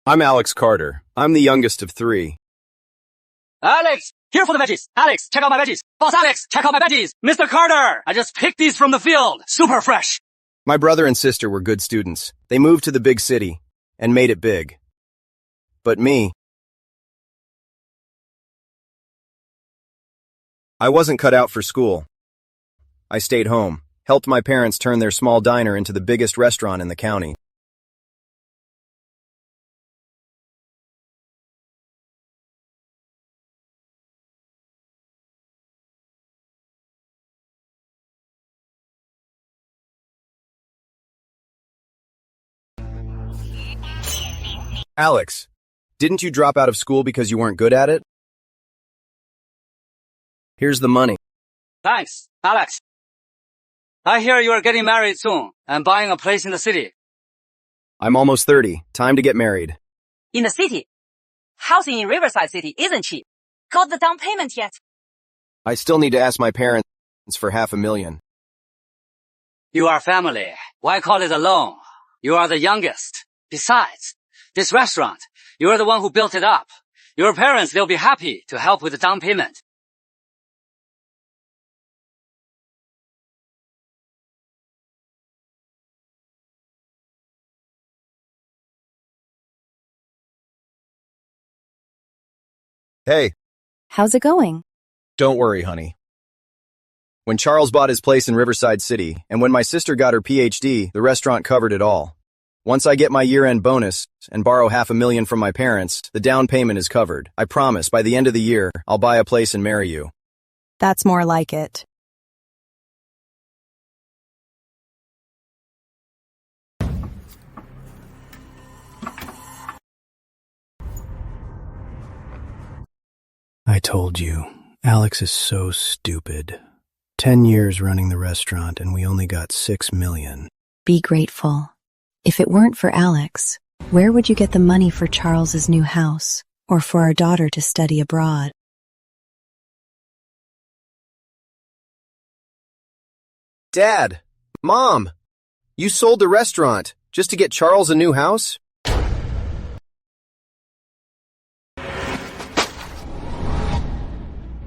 I'm Alex Carter. I'm the youngest of three. Alex, here for the veggies. Alex, check out my veggies. Boss Alex, check out my veggies. Mr. Carter, I just picked these from the field. Super fresh. My brother and sister were good students. They moved to the big city and made it big. But me, I wasn't cut out for school. I stayed home, helped my parents turn their small diner into the biggest restaurant in the county. Alex, didn't you drop out of school because you weren't good at it? Here's the money. Thanks, Alex. I hear you are getting married soon and buying a place in the city. I'm almost 30. Time to get married. In the city. Housing in Riverside City isn't cheap. Got the down payment yet? I still need to ask my parents for $500,000. You are family. Why call it a loan? You are the youngest. Besides, this restaurant, you are the one who built it up. Your parents, they'll be happy to help with the down payment. Hey, How's it going? don't worry, honey. When Charles bought his place in Riverside City, and when my sister got her PhD, the restaurant covered it all. Once I get my year-end bonus and borrow $500,000 from my parents, the down payment is covered. I promise, by the end of the year, I'll buy a place and marry you. That's more like it. I told you, Alex is so stupid. 10 years running the restaurant and we only got $6 million. Be grateful. If it weren't for Alex, where would you get the money for Charles's new house or for our daughter to study abroad? Dad! Mom! You sold the restaurant just to get Charles a new house?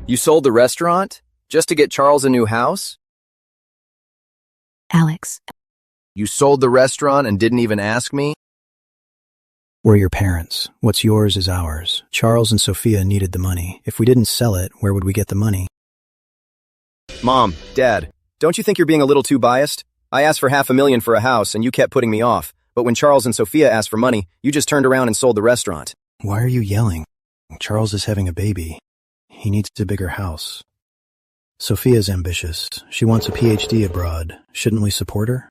You sold the restaurant just to get Charles a new house? Alex, You sold the restaurant and didn't even ask me? We're your parents. What's yours is ours. Charles and Sophia needed the money. If we didn't sell it, where would we get the money? Mom, Dad, don't you think you're being a little too biased? I asked for $500,000 for a house and you kept putting me off. But when Charles and Sophia asked for money, you just turned around and sold the restaurant. Why are you yelling? Charles is having a baby. He needs a bigger house. Sophia's ambitious. She wants a PhD abroad. Shouldn't we support her?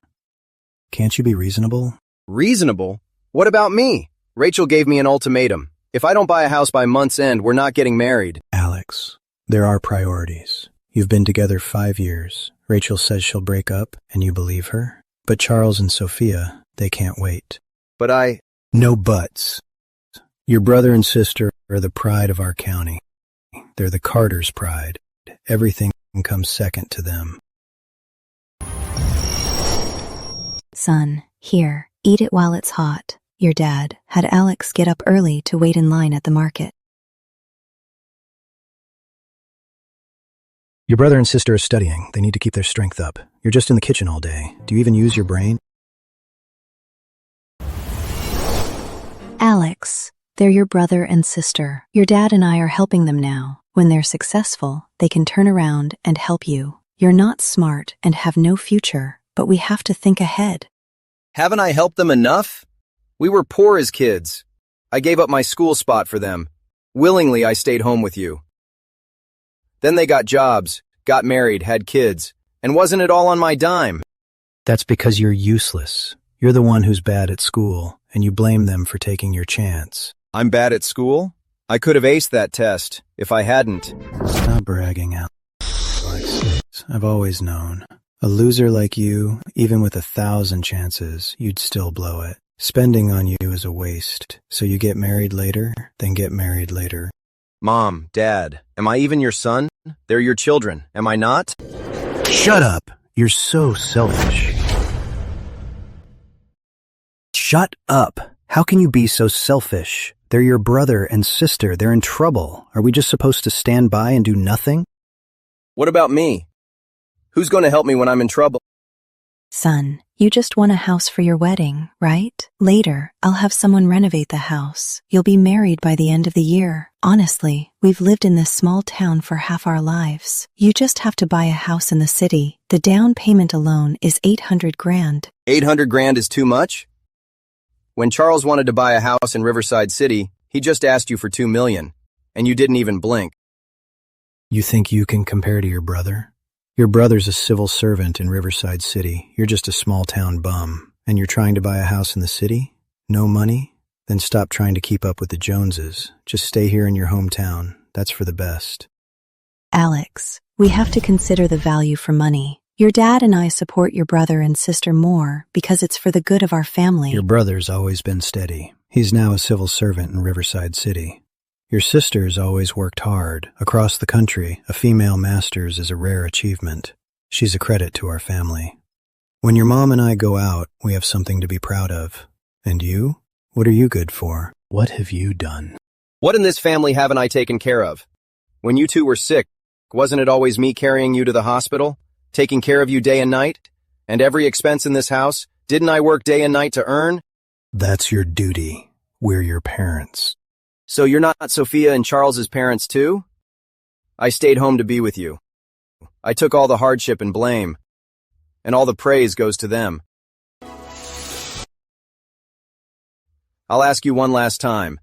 Can't you be reasonable? Reasonable? What about me? Rachel gave me an ultimatum. If I don't buy a house by month's end, we're not getting married. Alex, there are priorities. You've been together 5 years. Rachel says she'll break up, and you believe her. But Charles and Sophia, they can't wait. But No buts. Your brother and sister are the pride of our county. They're the Carter's pride. Everything comes second to them. son, here, eat it while it's hot. Your dad had Alex get up early to wait in line at the market. Your brother and sister are studying. They need to keep their strength up. You're just in the kitchen all day. Do you even use your brain? Alex, they're your brother and sister. Your dad and I are helping them now. When they're successful, they can turn around and help you. You're not smart and have no future, but we have to think ahead. Haven't I helped them enough? We were poor as kids. I gave up my school spot for them. Willingly, I stayed home with you. Then they got jobs, got married, had kids, and wasn't it all on my dime? That's because you're useless. You're the one who's bad at school, and you blame them for taking your chance. I'm bad at school? I could have aced that test if I hadn't. Stop bragging, Alex. I've always known. A loser like you, even with 1,000 chances, you'd still blow it. Spending on you is a waste. So you get married later, then get married later. Mom, Dad, am I even your son? They're your children, am I not? Shut up! You're so selfish. Shut up! How can you be so selfish? They're your brother and sister. They're in trouble. Are we just supposed to stand by and do nothing? What about me? Who's going to help me when I'm in trouble? Son, you just won a house for your wedding, right? Later, I'll have someone renovate the house. You'll be married by the end of the year. Honestly, we've lived in this small town for half our lives. You just have to buy a house in the city. The down payment alone is 800 grand. 800 grand is too much? When Charles wanted to buy a house in Riverside City, he just asked you for 2 million, and you didn't even blink. You think you can compare to your brother? Your brother's a civil servant in Riverside City. You're just a small-town bum. And you're trying to buy a house in the city? No money? Then stop trying to keep up with the Joneses. Just stay here in your hometown. That's for the best. Alex, we have to consider the value for money. Your dad and I support your brother and sister more because it's for the good of our family. Your brother's always been steady. He's now a civil servant in Riverside City. Your sister's always worked hard. Across the country, a female master's is a rare achievement. She's a credit to our family. When your mom and I go out, we have something to be proud of. And you? What are you good for? What have you done? What in this family haven't I taken care of? When you two were sick, wasn't it always me carrying you to the hospital? Taking care of you day and night? And every expense in this house, didn't I work day and night to earn? That's your duty. We're your parents. So you're not Sophia and Charles's parents too? I stayed home to be with you. I took all the hardship and blame, and all the praise goes to them. I'll ask you one last time.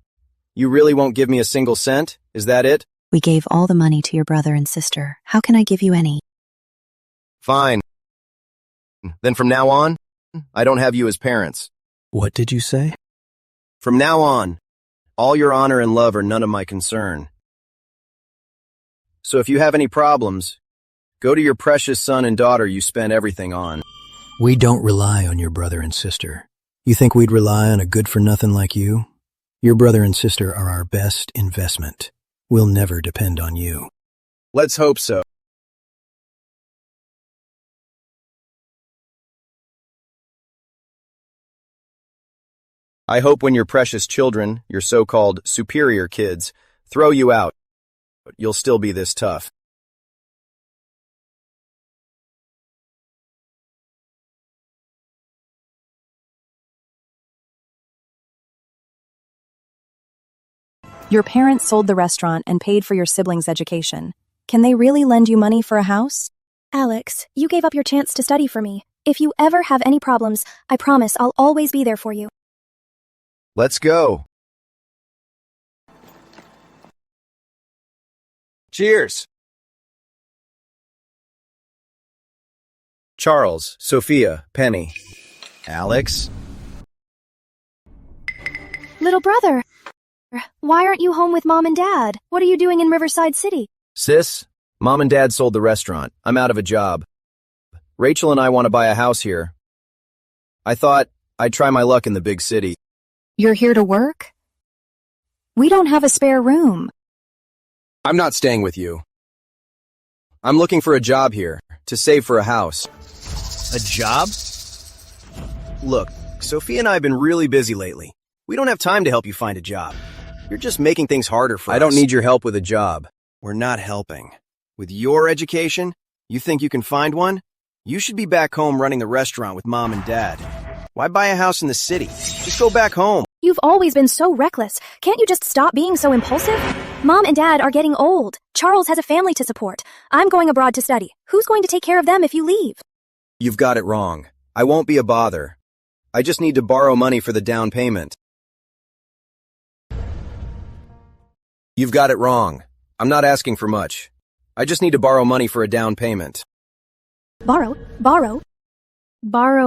You really won't give me a single cent? Is that it? We gave all the money to your brother and sister. How can I give you any? Fine. Then from now on, I don't have you as parents. What did you say? From now on, all your honor and love are none of my concern. So if you have any problems, go to your precious son and daughter you spent everything on. We don't rely on your brother and sister. You think we'd rely on a good-for-nothing like you? Your brother and sister are our best investment. We'll never depend on you. Let's hope so. I hope when your precious children, your so-called superior kids, throw you out, you'll still be this tough. Your parents sold the restaurant and paid for your siblings' education. Can they really lend you money for a house? Alex, you gave up your chance to study for me. If you ever have any problems, I promise I'll always be there for you. Let's go. Cheers. Charles, Sophia, Penny, Alex. Little brother, why aren't you home with Mom and Dad? What are you doing in Riverside City? Sis, Mom and Dad sold the restaurant. I'm out of a job. Rachel and I want to buy a house here. I thought I'd try my luck in the big city. You're here to work? We don't have a spare room. I'm not staying with you. I'm looking for a job here, to save for a house. A job? Look, Sophia and I have been really busy lately. We don't have time to help you find a job. You're just making things harder for us. I don't need your help with a job. We're not helping. With your education, you think you can find one? You should be back home running the restaurant with Mom and Dad. Why buy a house in the city? Just go back home. You've always been so reckless. Can't you just stop being so impulsive? Mom and Dad are getting old. Charles has a family to support. I'm going abroad to study. Who's going to take care of them if you leave? You've got it wrong. I won't be a bother. I just need to borrow money for the down payment. You've got it wrong. I'm not asking for much. I just need to borrow money for a down payment. Borrow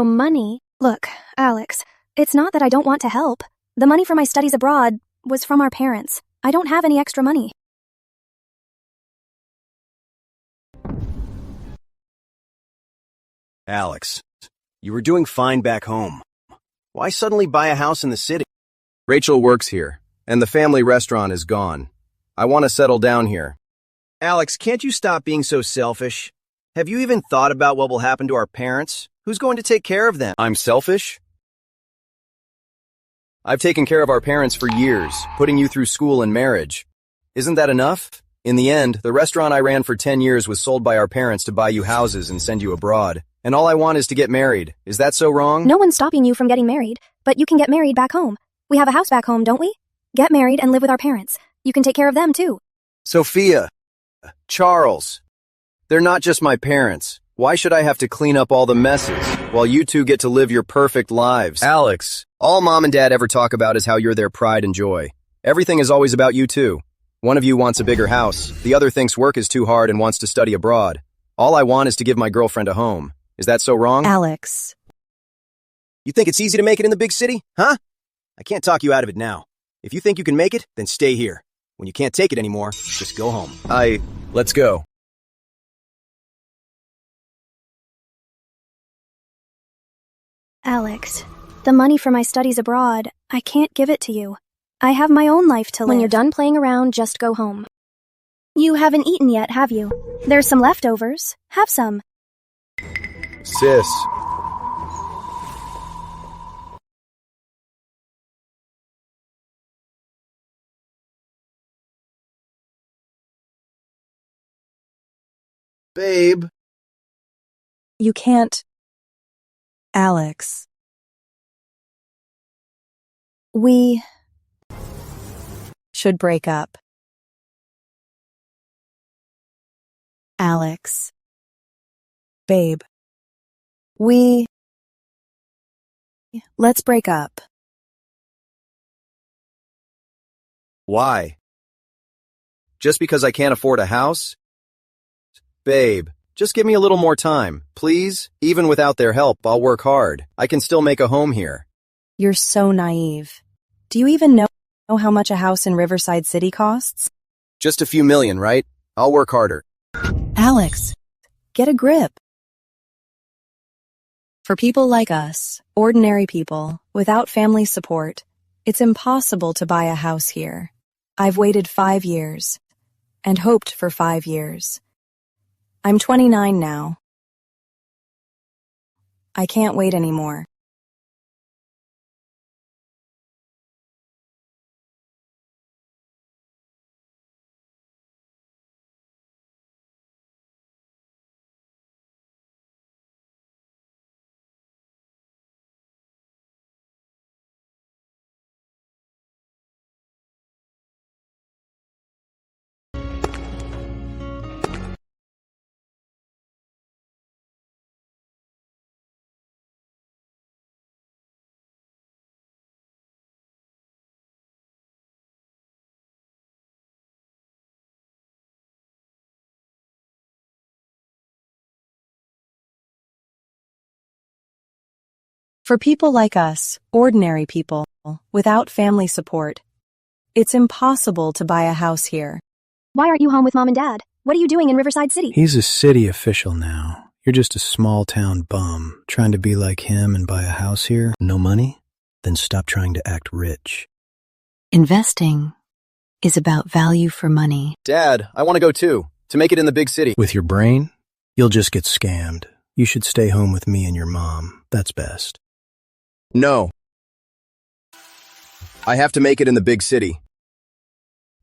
money? Look, Alex, it's not that I don't want to help. The money for my studies abroad was from our parents. I don't have any extra money. Alex, you were doing fine back home. Why suddenly buy a house in the city? Rachel works here, and the family restaurant is gone. I want to settle down here. Alex, can't you stop being so selfish? Have you even thought about what will happen to our parents? Who's going to take care of them? I'm selfish? I've taken care of our parents for years, putting you through school and marriage. Isn't that enough? In the end, the restaurant I ran for 10 years was sold by our parents to buy you houses and send you abroad. And all I want is to get married. Is that so wrong? No one's stopping you from getting married, but you can get married back home. We have a house back home, don't we? Get married and live with our parents. You can take care of them too. Sophia, Charles, they're not just my parents. Why should I have to clean up all the messes while you two get to live your perfect lives? Alex, all Mom and Dad ever talk about is how you're their pride and joy. Everything is always about you two. One of you wants a bigger house. The other thinks work is too hard and wants to study abroad. All I want is to give my girlfriend a home. Is that so wrong? Alex. You think it's easy to make it in the big city? Huh? I can't talk you out of it now. If you think you can make it, then stay here. When you can't take it anymore, just go home. Let's go. Alex, the money for my studies abroad, I can't give it to you. I have my own life to live. When you're done playing around, just go home. You haven't eaten yet, have you? There's some leftovers. Have some. Sis. Babe. You can't. Alex. We should break up. Alex. Babe. Let's break up. Why? Just because I can't afford a house? Babe, just give me a little more time, please. Even without their help, I'll work hard. I can still make a home here. You're so naive. Do you even know how much a house in Riverside City costs? Just a few million, right? I'll work harder. Alex, get a grip. For people like us, ordinary people, without family support, it's impossible to buy a house here. I've waited 5 years, and hoped for 5 years. I'm 29 now. I can't wait anymore. For people like us, ordinary people, without family support, it's impossible to buy a house here. Why aren't you home with Mom and Dad? What are you doing in Riverside City? He's a city official now. You're just a small town bum, trying to be like him and buy a house here. No money? Then stop trying to act rich. Investing is about value for money. Dad, I want to go too. To make it in the big city. With your brain, you'll just get scammed. You should stay home with me and your mom. That's best. No. I have to make it in the big city.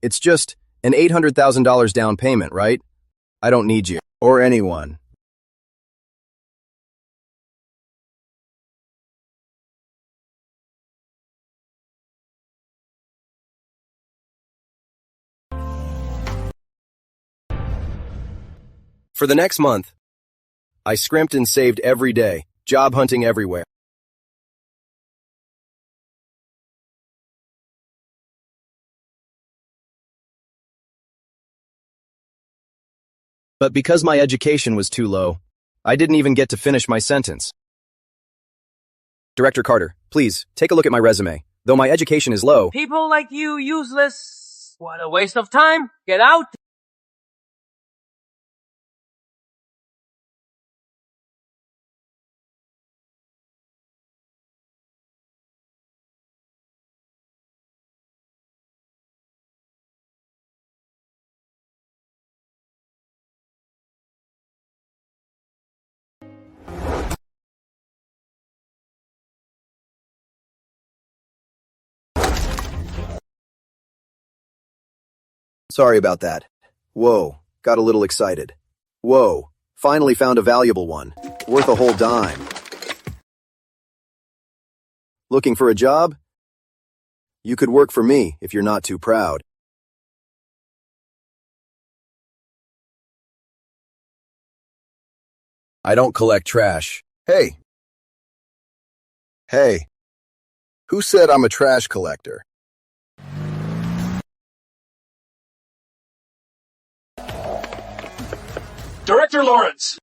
It's just an $800,000 down payment, right? I don't need you. Or anyone. For the next month, I scrimped and saved every day, job hunting everywhere. But because my education was too low, I didn't even get to finish my sentence. Director Carter, please, take a look at my resume. Though my education is low, People like you, useless. What a waste of time. Get out. Sorry about that. Whoa, got a little excited. Whoa, finally found a valuable one. Worth a whole dime. Looking for a job? You could work for me if you're not too proud. I don't collect trash. Hey. Hey. Who said I'm a trash collector? Director Lawrence!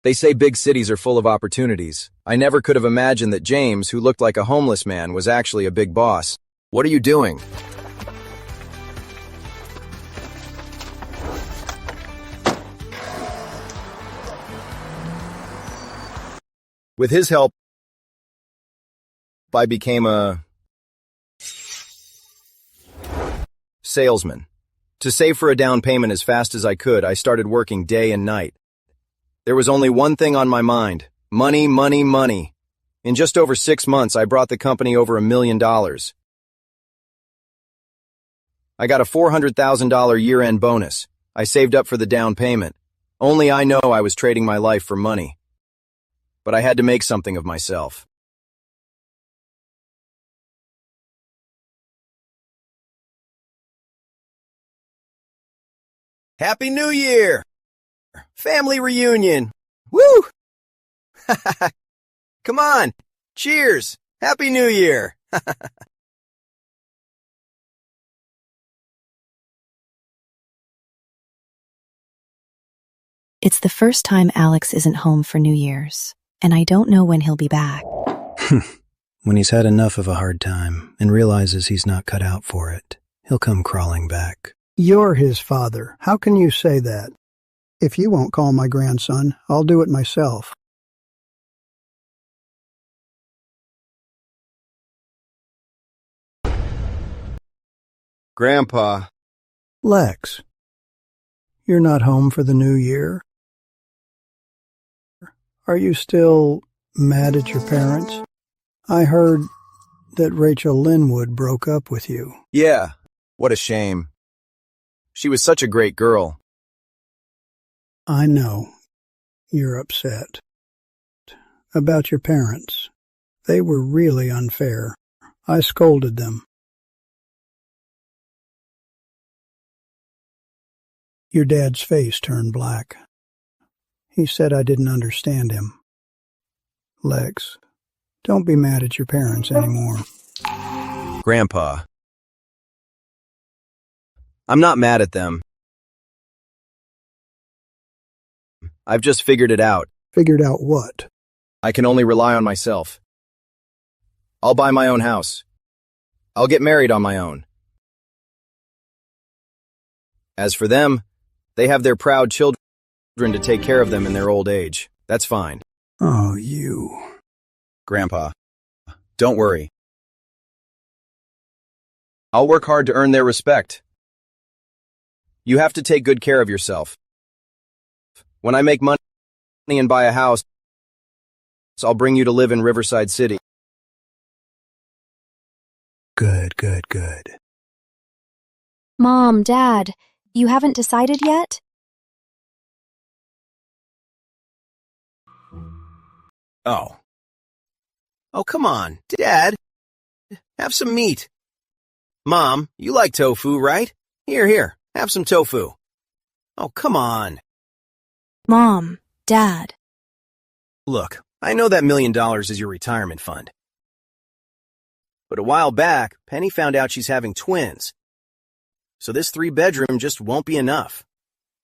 They say big cities are full of opportunities. I never could have imagined that James, who looked like a homeless man, was actually a big boss. What are you doing? With his help, I became a salesman. To save for a down payment as fast as I could, I started working day and night. There was only one thing on my mind: money, money, money. In just over 6 months, I brought the company over $1 million. I got a $400,000 year-end bonus. I saved up for the down payment. Only I know I was trading my life for money. But I had to make something of myself. Happy New Year! Family reunion! Woo! Come on! Cheers! Happy New Year! It's the first time Alex isn't home for New Year's, and I don't know when he'll be back. When he's had enough of a hard time and realizes he's not cut out for it, he'll come crawling back. You're his father. How can you say that? If you won't call my grandson, I'll do it myself. Grandpa. Lex, you're not home for the new year? Are you still mad at your parents? I heard that Rachel Linwood broke up with you. Yeah, what a shame. She was such a great girl. I know you're upset. About your parents. They were really unfair. I scolded them. Your dad's face turned black. He said I didn't understand him. Lex, don't be mad at your parents anymore. Grandpa. I'm not mad at them. I've just figured it out. Figured out what? I can only rely on myself. I'll buy my own house. I'll get married on my own. As for them, they have their proud children to take care of them in their old age. That's fine. Oh, you. Grandpa, don't worry. I'll work hard to earn their respect. You have to take good care of yourself. When I make money and buy a house, I'll bring you to live in Riverside City. Good, good, good. Mom, Dad, you haven't decided yet? Oh. Oh, come on, Dad. Have some meat. Mom, you like tofu, right? Here, have some tofu. Oh, come on. Mom, Dad. Look, I know that $1 million is your retirement fund. But a while back, Penny found out she's having twins. So this 3-bedroom just won't be enough.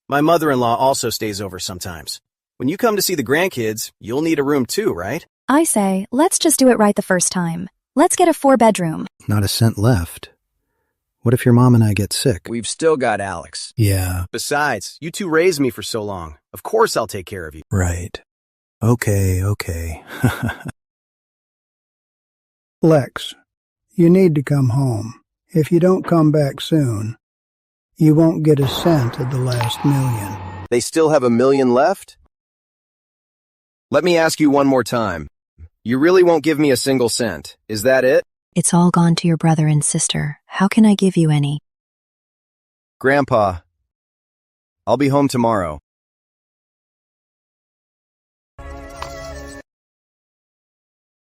My mother-in-law also stays over sometimes. When you come to see the grandkids, you'll need a room too, right? I say, let's just do it right the first time. Let's get a 4-bedroom. Not a cent left. What if your mom and I get sick? We've still got Alex. Yeah. Besides, you two raised me for so long. Of course I'll take care of you. Right. Okay. Lex, you need to come home. If you don't come back soon, you won't get a cent of the last $1 million. They still have $1 million left? Let me ask you one more time. You really won't give me a single cent, is that it? It's all gone to your brother and sister. How can I give you any? Grandpa, I'll be home tomorrow.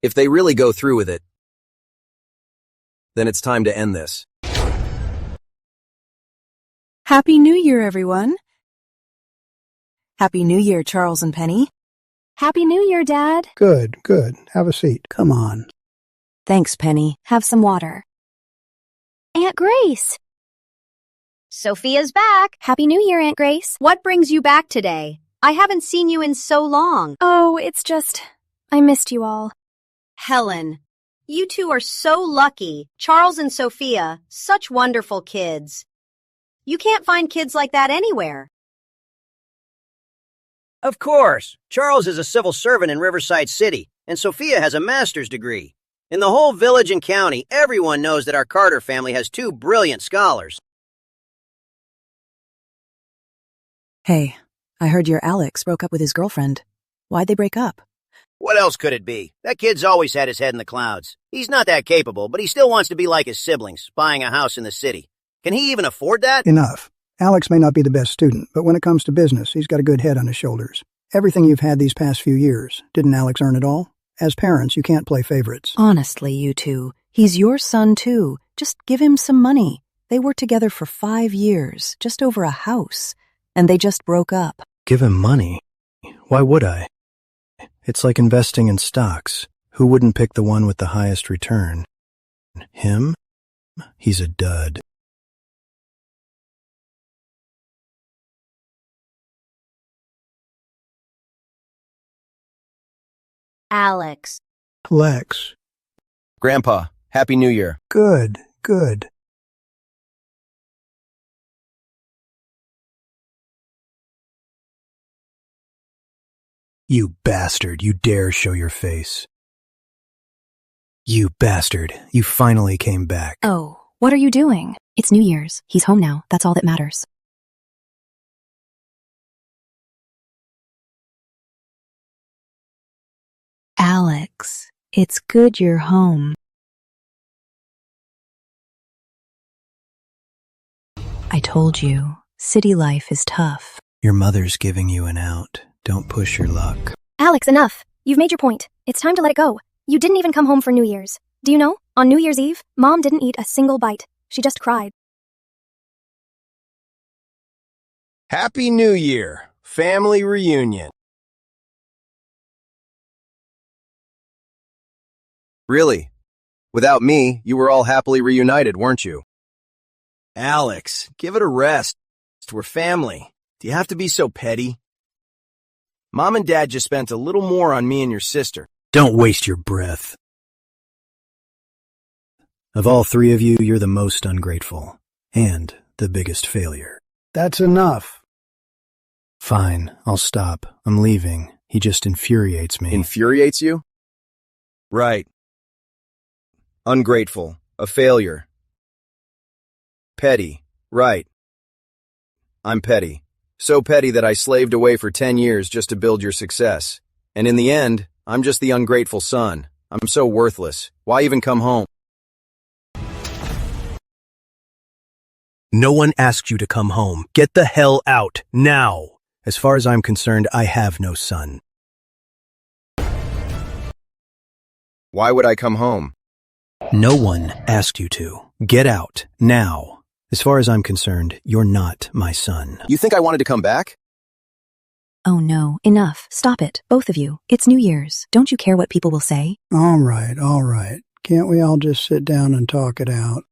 If they really go through with it, then it's time to end this. Happy New Year, everyone. Happy New Year, Charles and Penny. Happy New Year, Dad. Good, good. Have a seat. Come on. Thanks, Penny. Have some water. Aunt Grace. Sophia's back. Happy New Year, Aunt Grace. What brings you back today? I haven't seen you in so long. Oh, it's just, I missed you all. Helen, you two are so lucky. Charles and Sophia, such wonderful kids. You can't find kids like that anywhere. Of course. Charles is a civil servant in Riverside City, and Sophia has a master's degree. In the whole village and county, everyone knows that our Carter family has two brilliant scholars. Hey, I heard your Alex broke up with his girlfriend. Why'd they break up? What else could it be? That kid's always had his head in the clouds. He's not that capable, but he still wants to be like his siblings, buying a house in the city. Can he even afford that? Enough. Alex may not be the best student, but when it comes to business, he's got a good head on his shoulders. Everything you've had these past few years, didn't Alex earn it all? As parents, you can't play favorites. Honestly, you two, he's your son too. Just give him some money. They were together for 5 years, just over a house, and they just broke up. Give him money? Why would I? It's like investing in stocks. Who wouldn't pick the one with the highest return? Him? He's a dud. Alex. Lex. Grandpa, Happy New Year. Good, good. You bastard, you dare show your face. You bastard, you finally came back. Oh, what are you doing? It's New Year's. He's home now. That's all that matters. Alex, it's good you're home. I told you, city life is tough. Your mother's giving you an out. Don't push your luck. Alex, enough. You've made your point. It's time to let it go. You didn't even come home for New Year's. Do you know? On New Year's Eve, Mom didn't eat a single bite. She just cried. Happy New Year. Family reunion. Really? Without me, you were all happily reunited, weren't you? Alex, give it a rest. We're family. Do you have to be so petty? Mom and Dad just spent a little more on me and your sister. Don't waste your breath. Of all three of you, you're the most ungrateful. And the biggest failure. That's enough. Fine, I'll stop. I'm leaving. He just infuriates me. Infuriates you? Right. Ungrateful. A failure. Petty. Right. I'm petty. So petty that I slaved away for 10 years just to build your success. And in the end, I'm just the ungrateful son. I'm so worthless. Why even come home? No one asked you to come home. Get the hell out, now! As far as I'm concerned, I have no son. Why would I come home? No one asked you to. Get out, now. As far as I'm concerned, you're not my son. You think I wanted to come back? Oh no, enough. Stop it, both of you. It's New Year's. Don't you care what people will say? All right, all right. Can't we all just sit down and talk it out?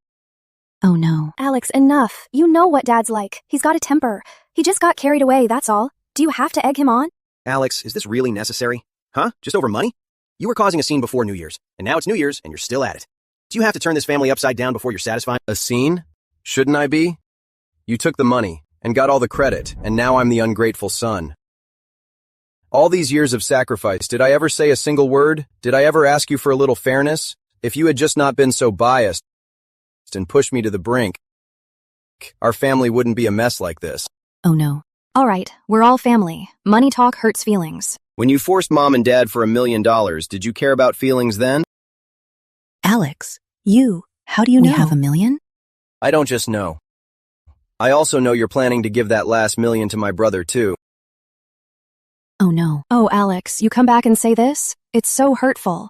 Oh no. Alex, enough. You know what Dad's like. He's got a temper. He just got carried away, that's all. Do you have to egg him on? Alex, is this really necessary? Huh? Just over money? You were causing a scene before New Year's, and now it's New Year's and you're still at it. Do you have to turn this family upside down before you're satisfied? A scene? Shouldn't I be? You took the money and got all the credit, and now I'm the ungrateful son. All these years of sacrifice, did I ever say a single word? Did I ever ask you for a little fairness? If you had just not been so biased and pushed me to the brink, our family wouldn't be a mess like this. Oh no. All right, we're all family. Money talk hurts feelings. When you forced Mom and Dad for $1 million, did you care about feelings then? Alex, how do you know? We have $1 million? I don't just know. I also know you're planning to give that last million to my brother, too. Oh no. Oh, Alex, you come back and say this? It's so hurtful.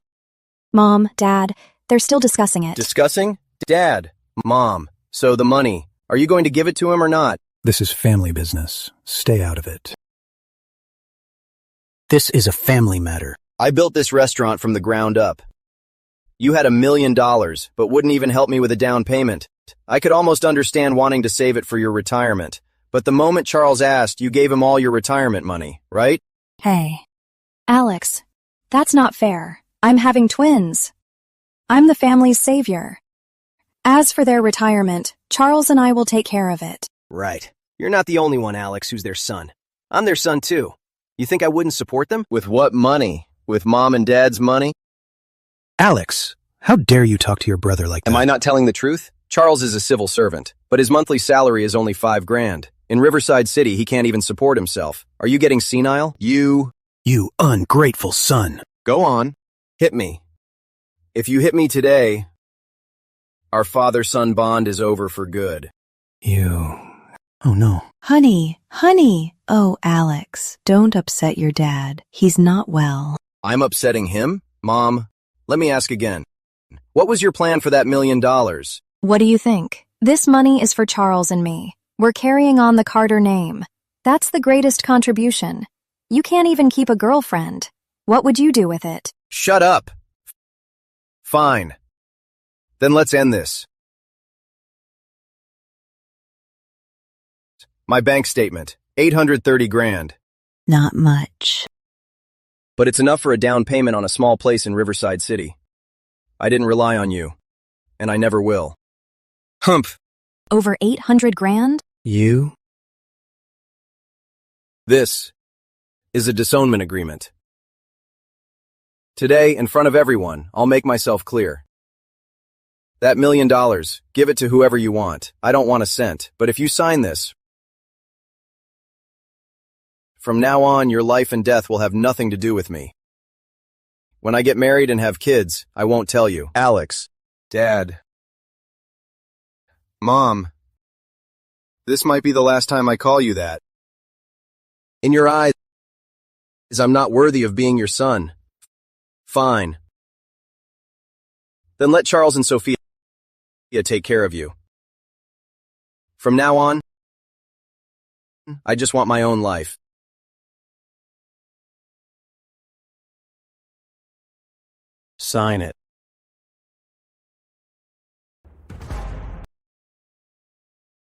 Mom, Dad, they're still discussing it. Discussing? Dad, Mom, so the money, are you going to give it to him or not? This is family business. Stay out of it. This is a family matter. I built this restaurant from the ground up. You had $1 million, but wouldn't even help me with a down payment. I could almost understand wanting to save it for your retirement. But the moment Charles asked, you gave him all your retirement money, right? Hey. Alex, that's not fair. I'm having twins. I'm the family's savior. As for their retirement, Charles and I will take care of it. Right. You're not the only one, Alex, who's their son. I'm their son, too. You think I wouldn't support them? With what money? With Mom and Dad's money? Alex, how dare you talk to your brother like that? Am I not telling the truth? Charles is a civil servant, but his monthly salary is only $5,000. In Riverside City, he can't even support himself. Are you getting senile? You ungrateful son. Go on. Hit me. If you hit me today, our father-son bond is over for good. Oh no. Honey. Oh, Alex, don't upset your dad. He's not well. I'm upsetting him? Mom, let me ask again. What was your plan for that $1 million? What do you think? This money is for Charles and me. We're carrying on the Carter name. That's the greatest contribution. You can't even keep a girlfriend. What would you do with it? Shut up. Fine. Then let's end this. My bank statement, $830,000. Not much. But it's enough for a down payment on a small place in Riverside City. I didn't rely on you, and I never will. Humph. Over $800,000? This is a disownment agreement. Today, in front of everyone, I'll make myself clear. That $1 million, give it to whoever you want. I don't want a cent, but if you sign this, from now on, your life and death will have nothing to do with me. When I get married and have kids, I won't tell you. Alex, Dad, Mom, this might be the last time I call you that. In your eyes, I'm not worthy of being your son. Fine. Then let Charles and Sophia take care of you. From now on, I just want my own life. Sign it.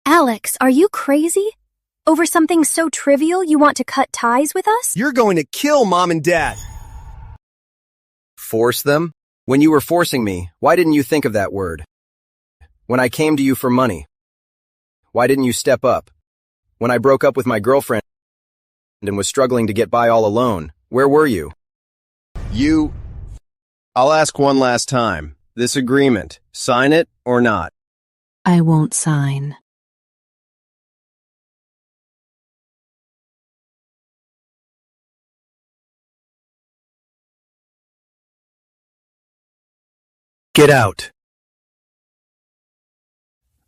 Alex, are you crazy? Over something so trivial you want to cut ties with us? You're going to kill Mom and Dad. Force them? When you were forcing me, why didn't you think of that word? When I came to you for money, why didn't you step up? When I broke up with my girlfriend and was struggling to get by all alone, where were you? I'll ask one last time. This agreement, sign it or not? I won't sign. Get out.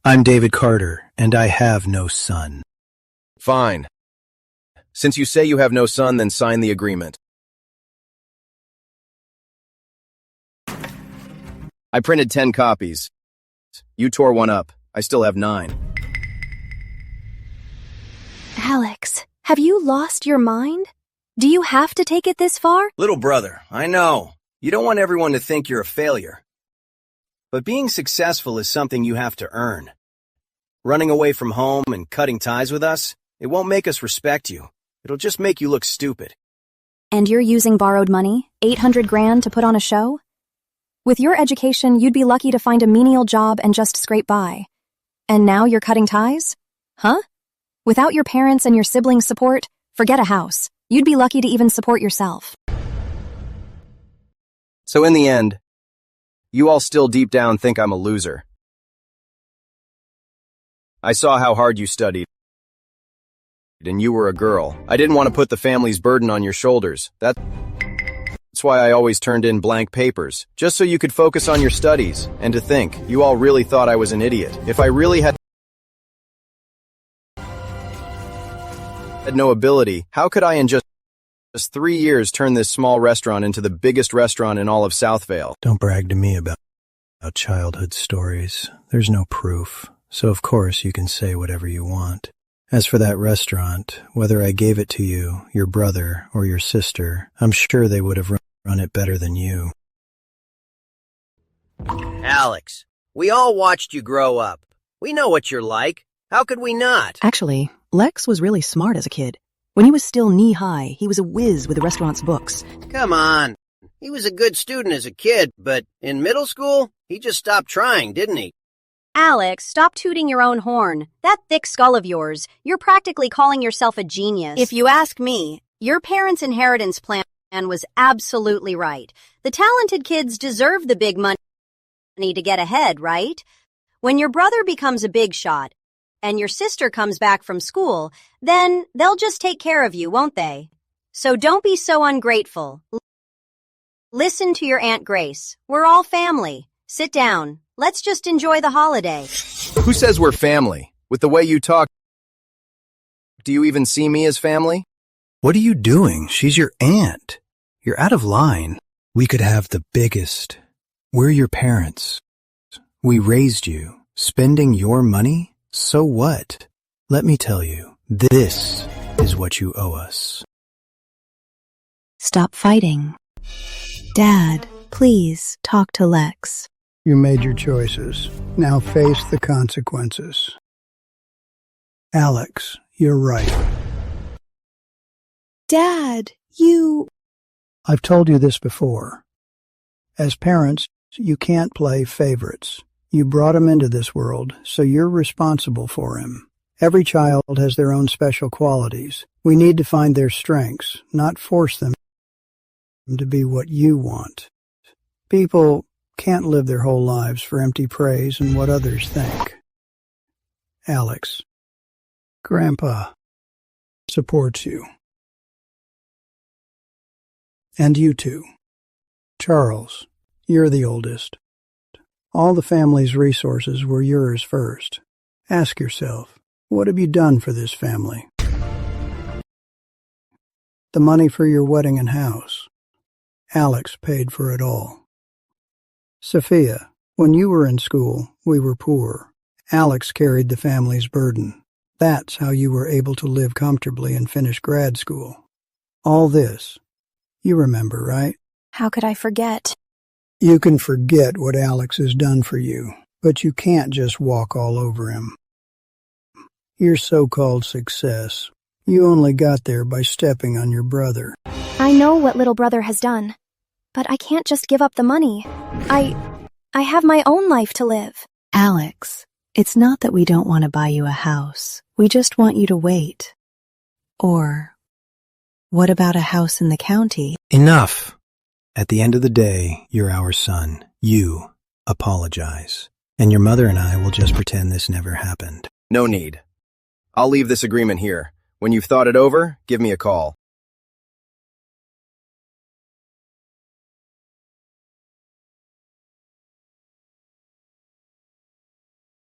I'm David Carter, and I have no son. Fine. Since you say you have no son, then sign the agreement. I printed 10 copies. You tore one up. I still have 9. Alex, have you lost your mind? Do you have to take it this far? Little brother, I know. You don't want everyone to think you're a failure. But being successful is something you have to earn. Running away from home and cutting ties with us, it won't make us respect you. It'll just make you look stupid. And you're using borrowed money, $800,000 to put on a show? With your education, you'd be lucky to find a menial job and just scrape by. And now you're cutting ties? Huh? Without your parents and your siblings' support, forget a house. You'd be lucky to even support yourself. So in the end, you all still deep down think I'm a loser. I saw how hard you studied, and you were a girl. I didn't want to put the family's burden on your shoulders. That's why I always turned in blank papers, just so you could focus on your studies. And to think, you all really thought I was an idiot. If I really had had no ability, how could I in just 3 years turn this small restaurant into the biggest restaurant in all of Southvale? Don't brag to me about childhood stories. There's no proof, so of course you can say whatever you want. As for that restaurant, whether I gave it to you, your brother, or your sister, I'm sure they would have run it better than you. Alex, we all watched you grow up. We know what you're like. How could we not? Actually, Lex was really smart as a kid. When he was still knee-high, he was a whiz with the restaurant's books. Come on. He was a good student as a kid, but in middle school, he just stopped trying, didn't he? Alex, stop tooting your own horn. That thick skull of yours, you're practically calling yourself a genius. If you ask me, your parents' inheritance plan was absolutely right. The talented kids deserve the big money to get ahead, right? When your brother becomes a big shot and your sister comes back from school, then they'll just take care of you, won't they? So don't be so ungrateful. Listen to your Aunt Grace. We're all family. Sit down. Let's just enjoy the holiday. Who says we're family? With the way you talk, do you even see me as family? What are you doing? She's your aunt. You're out of line. We could have the biggest. We're your parents. We raised you. Spending your money? So what? Let me tell you, this is what you owe us. Stop fighting. Dad, please talk to Lex. You made your choices. Now face the consequences. Alex, you're right. Dad, I've told you this before. As parents, you can't play favorites. You brought him into this world, so you're responsible for him. Every child has their own special qualities. We need to find their strengths, not force them to be what you want. People can't live their whole lives for empty praise and what others think. Alex, Grandpa supports you. And you too. Charles, you're the oldest. All the family's resources were yours first. Ask yourself, what have you done for this family? The money for your wedding and house. Alex paid for it all. Sophia, when you were in school, we were poor. Alex carried the family's burden. That's how you were able to live comfortably and finish grad school. All this, you remember, right? How could I forget? You can forget what Alex has done for you, but you can't just walk all over him. Your so-called success, you only got there by stepping on your brother. I know what little brother has done, but I can't just give up the money. I have my own life to live. Alex, it's not that we don't want to buy you a house. We just want you to wait. Or, what about a house in the county? Enough! At the end of the day, you're our son. You apologize. And your mother and I will just pretend this never happened. No need. I'll leave this agreement here. When you've thought it over, give me a call.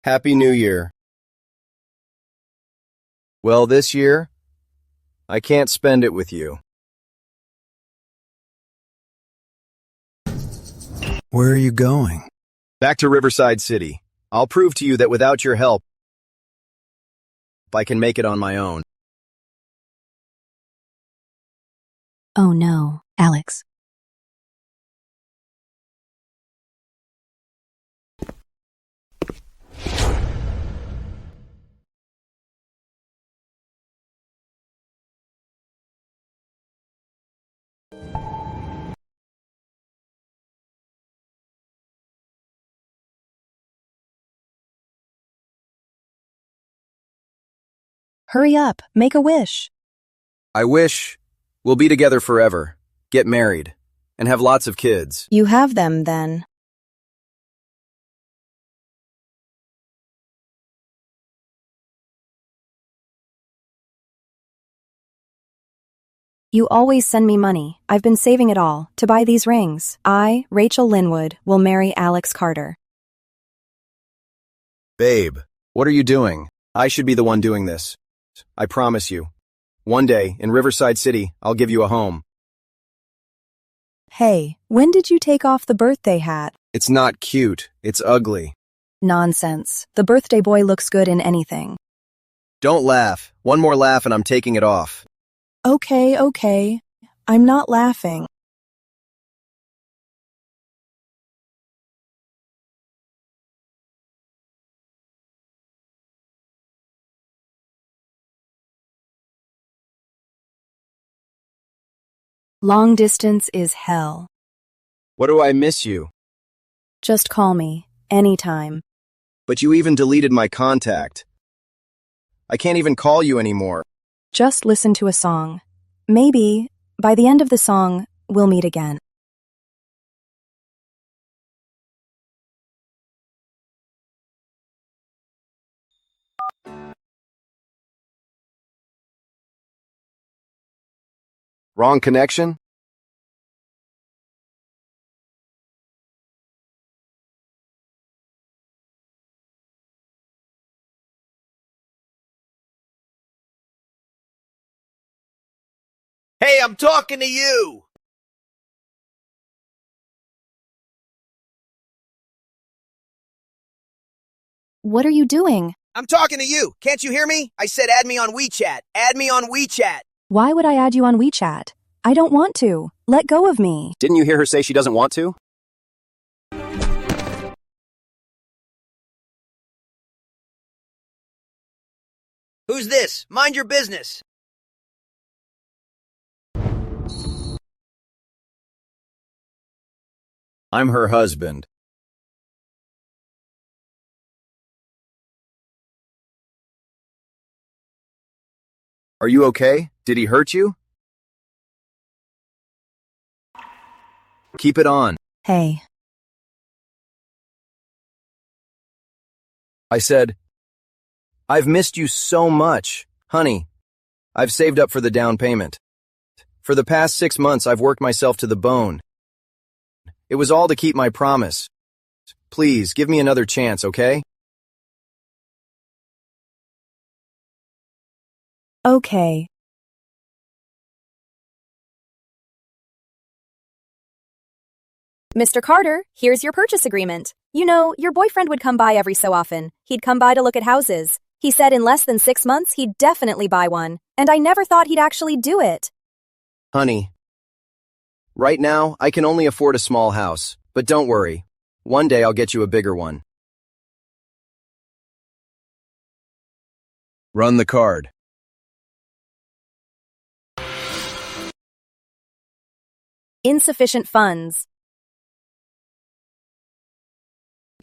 Happy New Year. Well, this year, I can't spend it with you. Where are you going? Back to Riverside City. I'll prove to you that without your help, I can make it on my own. Oh no, Alex. Hurry up, make a wish. I wish we'll be together forever, get married, and have lots of kids. You have them, then. You always send me money. I've been saving it all to buy these rings. I, Rachel Linwood, will marry Alex Carter. Babe, what are you doing? I should be the one doing this. I promise you. One day, in Riverside City, I'll give you a home. Hey, when did you take off the birthday hat? It's not cute. It's ugly. Nonsense. The birthday boy looks good in anything. Don't laugh. One more laugh and I'm taking it off. Okay. I'm not laughing. Long distance is hell. What do I miss you? Just call me, anytime. But you even deleted my contact. I can't even call you anymore. Just listen to a song. Maybe, by the end of the song, we'll meet again. Wrong connection? Hey, I'm talking to you! What are you doing? I'm talking to you! Can't you hear me? I said add me on WeChat. Add me on WeChat. Why would I add you on WeChat? I don't want to. Let go of me. Didn't you hear her say she doesn't want to? Who's this? Mind your business. I'm her husband. Are you okay? Did he hurt you? Keep it on. Hey. I said, I've missed you so much. Honey, I've saved up for the down payment. For the past 6 months, I've worked myself to the bone. It was all to keep my promise. Please, give me another chance, okay? Okay. Mr. Carter, here's your purchase agreement. You know, your boyfriend would come by every so often. He'd come by to look at houses. He said in less than 6 months, he'd definitely buy one. And I never thought he'd actually do it. Honey, right now, I can only afford a small house. But don't worry. One day I'll get you a bigger one. Run the card. Insufficient funds.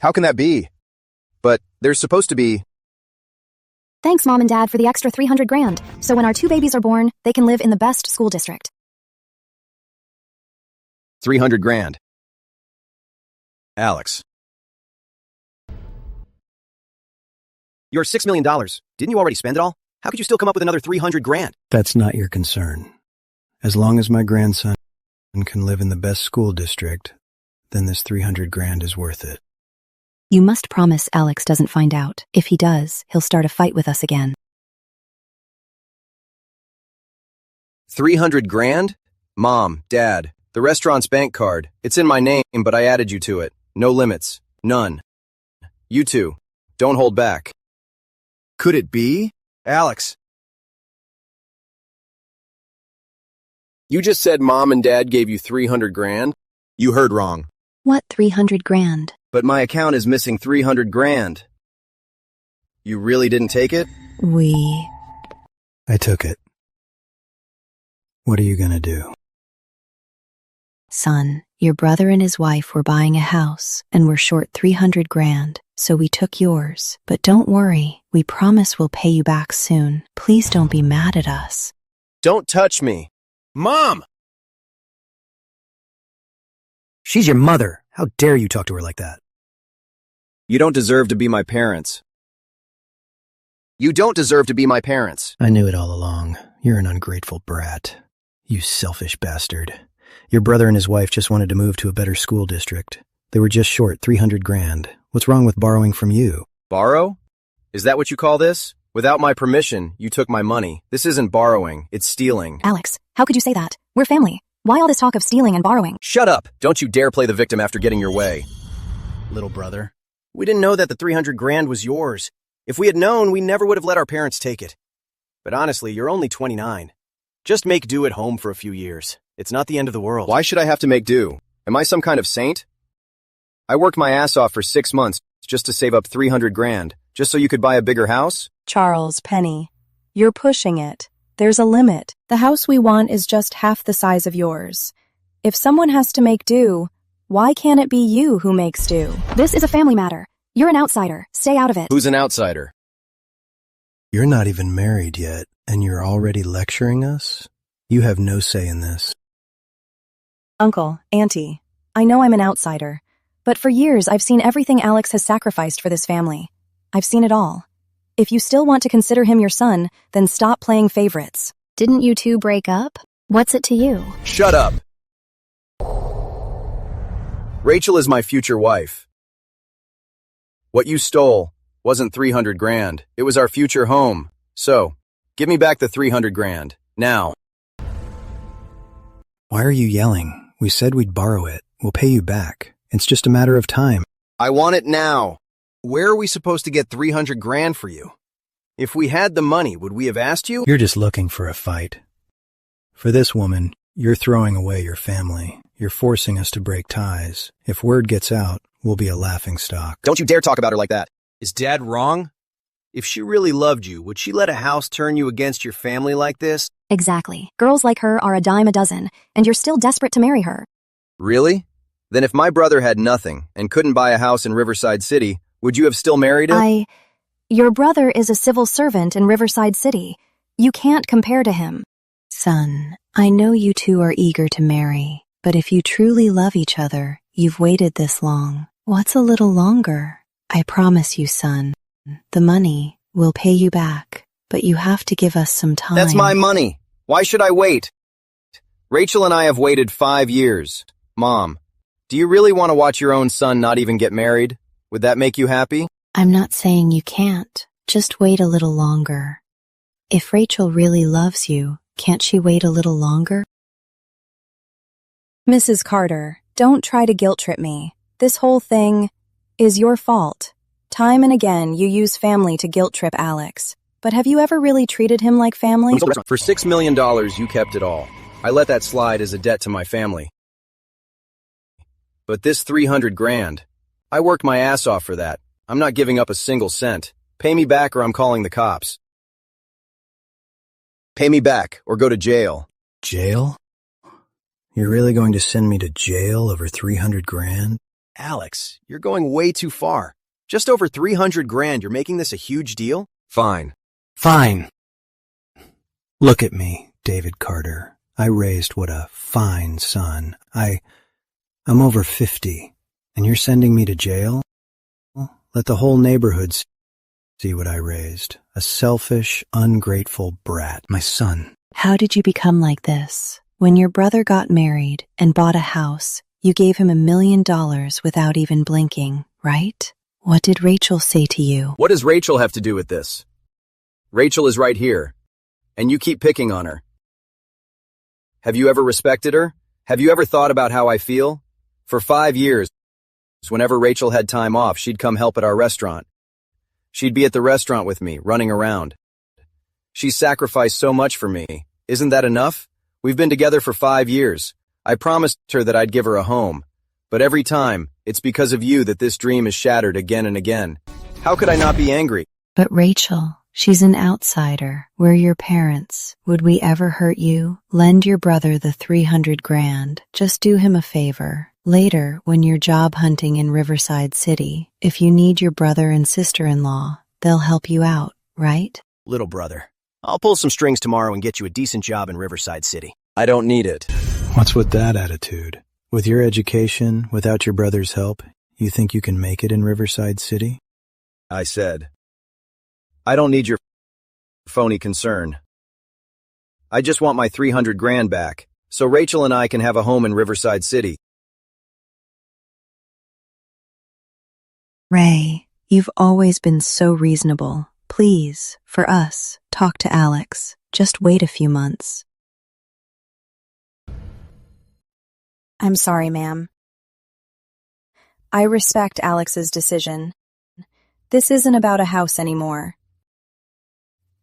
How can that be? But there's supposed to be... Thanks, Mom and Dad, for the extra $300,000. So when our 2 babies are born, they can live in the best school district. $300,000. Alex. Your $6 million. Didn't you already spend it all? How could you still come up with another $300,000? That's not your concern. As long as my grandson can live in the best school district, then this $300,000 is worth it. You must promise Alex doesn't find out. If he does, he'll start a fight with us again. $300,000? Mom, Dad, the restaurant's bank card. It's in my name, but I added you to it. No limits. None. You two, don't hold back. Could it be? Alex. You just said Mom and Dad gave you $300,000? You heard wrong. What $300,000? But my account is missing $300,000. You really didn't take it? I took it. What are you gonna do? Son, your brother and his wife were buying a house, and we're short $300,000, so we took yours. But don't worry, we promise we'll pay you back soon. Please don't be mad at us. Don't touch me. Mom! She's your mother. How dare you talk to her like that? You don't deserve to be my parents. You don't deserve to be my parents. I knew it all along. You're an ungrateful brat. You selfish bastard. Your brother and his wife just wanted to move to a better school district. They were just short $300,000. What's wrong with borrowing from you? Borrow? Is that what you call this? Without my permission, you took my money. This isn't borrowing, it's stealing. Alex, how could you say that? We're family. Why all this talk of stealing and borrowing? Shut up! Don't you dare play the victim after getting your way. Little brother, we didn't know that the 300 grand was yours. If we had known, we never would have let our parents take it. But honestly, you're only 29. Just make do at home for a few years. It's not the end of the world. Why should I have to make do? Am I some kind of saint? I worked my ass off for 6 months just to save up 300 grand, just so you could buy a bigger house? Charles, Penny, you're pushing it. There's a limit. The house we want is just half the size of yours. If someone has to make do, why can't it be you who makes do? This is a family matter. You're an outsider. Stay out of it. Who's an outsider? You're not even married yet, and you're already lecturing us? You have no say in this. Uncle, Auntie, I know I'm an outsider, but for years I've seen everything Alex has sacrificed for this family. I've seen it all. If you still want to consider him your son, then stop playing favorites. Didn't you two break up? What's it to you? Shut up! Rachel is my future wife. What you stole wasn't 300 grand. It was our future home. So, give me back the 300 grand. Now. Why are you yelling? We said we'd borrow it. We'll pay you back. It's just a matter of time. I want it now. Where are we supposed to get 300 grand for you? If we had the money, would we have asked you? You're just looking for a fight. For this woman, you're throwing away your family. You're forcing us to break ties. If word gets out, we'll be a laughingstock. Don't you dare talk about her like that. Is Dad wrong? If she really loved you, would she let a house turn you against your family like this? Exactly. Girls like her are a dime a dozen, and you're still desperate to marry her. Really? Then if my brother had nothing and couldn't buy a house in Riverside City, would you have still married him? Your brother is a civil servant in Riverside City. You can't compare to him. Son, I know you two are eager to marry, but if you truly love each other, you've waited this long. What's a little longer? I promise you, son, the money will pay you back, but you have to give us some time. That's my money. Why should I wait? Rachel and I have waited 5 years. Mom, do you really want to watch your own son not even get married? Would that make you happy? I'm not saying you can't. Just wait a little longer. If Rachel really loves you, can't she wait a little longer? Mrs. Carter, don't try to guilt trip me. This whole thing is your fault. Time and again, you use family to guilt trip Alex. But have you ever really treated him like family? For $6 million, you kept it all. I let that slide as a debt to my family. But this 300 grand, I worked my ass off for that. I'm not giving up a single cent. Pay me back or I'm calling the cops. Pay me back or go to jail. Jail? You're really going to send me to jail over 300 grand? Alex, you're going way too far. Just over 300 grand, you're making this a huge deal? Fine. Fine. Look at me, David Carter. I raised what a fine son. I'm over 50, and you're sending me to jail? Let the whole neighborhood see what I raised. A selfish, ungrateful brat. My son. How did you become like this? When your brother got married and bought a house, you gave him $1 million without even blinking, right? What did Rachel say to you? What does Rachel have to do with this? Rachel is right here, and you keep picking on her. Have you ever respected her? Have you ever thought about how I feel? For 5 years, whenever Rachel had time off, she'd come help at our restaurant. She'd be at the restaurant with me, running around. She sacrificed so much for me. Isn't that enough? We've been together for 5 years. I promised her that I'd give her a home. But every time, it's because of you that this dream is shattered again and again. How could I not be angry? But Rachel, she's an outsider. We're your parents. Would we ever hurt you? Lend your brother the 300 grand. Just do him a favor. Later, when you're job hunting in Riverside City, if you need your brother and sister-in-law, they'll help you out, right? Little brother, I'll pull some strings tomorrow and get you a decent job in Riverside City. I don't need it. What's with that attitude? With your education, without your brother's help, you think you can make it in Riverside City? I said, I don't need your phony concern. I just want my 300 grand back, so Rachel and I can have a home in Riverside City. Ray, you've always been so reasonable. Please, for us, talk to Alex. Just wait a few months. I'm sorry, ma'am. I respect Alex's decision. This isn't about a house anymore.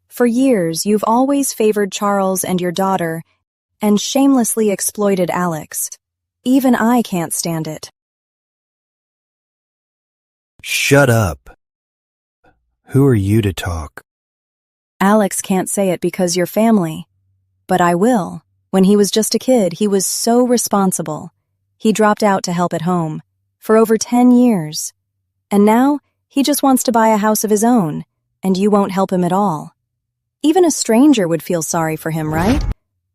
For years, you've always favored Charles and your daughter and shamelessly exploited Alex. Even I can't stand it. Shut up. Who are you to talk? Alex can't say it because you're family. But I will. When he was just a kid, he was so responsible. He dropped out to help at home for over 10 years. And now, he just wants to buy a house of his own, and you won't help him at all. Even a stranger would feel sorry for him, right?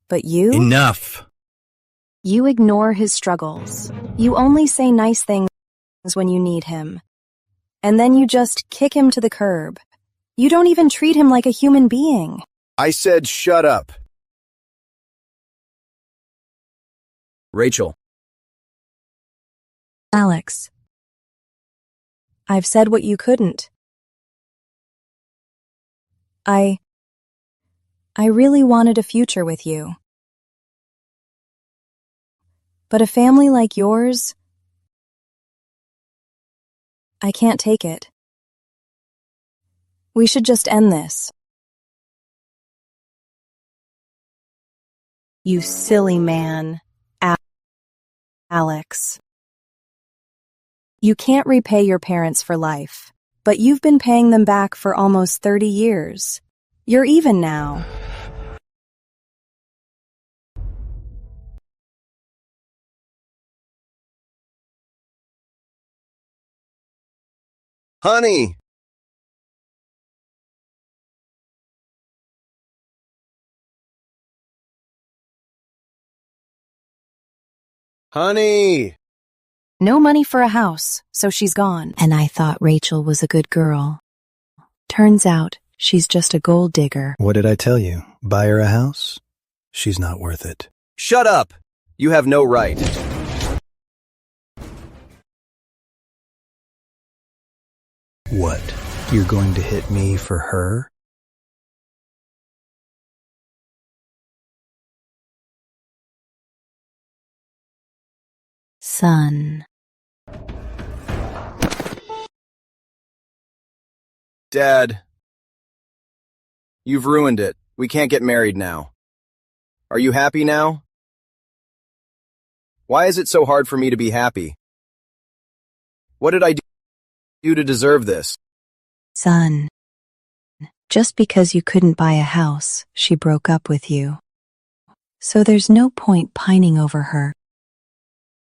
But you? Enough! You ignore his struggles. You only say nice things when you need him. And then you just kick him to the curb. You don't even treat him like a human being. I said shut up. Rachel. Alex. I've said what you couldn't. I really wanted a future with you. But a family like yours, I can't take it. We should just end this. You silly man, Alex. You can't repay your parents for life, but you've been paying them back for almost 30 years. You're even now. Honey! Honey! No money for a house, so she's gone. And I thought Rachel was a good girl. Turns out, she's just a gold digger. What did I tell you? Buy her a house? She's not worth it. Shut up! You have no right. What? You're going to hit me for her? Son. Dad. You've ruined it. We can't get married now. Are you happy now? Why is it so hard for me to be happy? What did I do to deserve this? Son. Just because you couldn't buy a house, she broke up with you. So there's no point pining over her.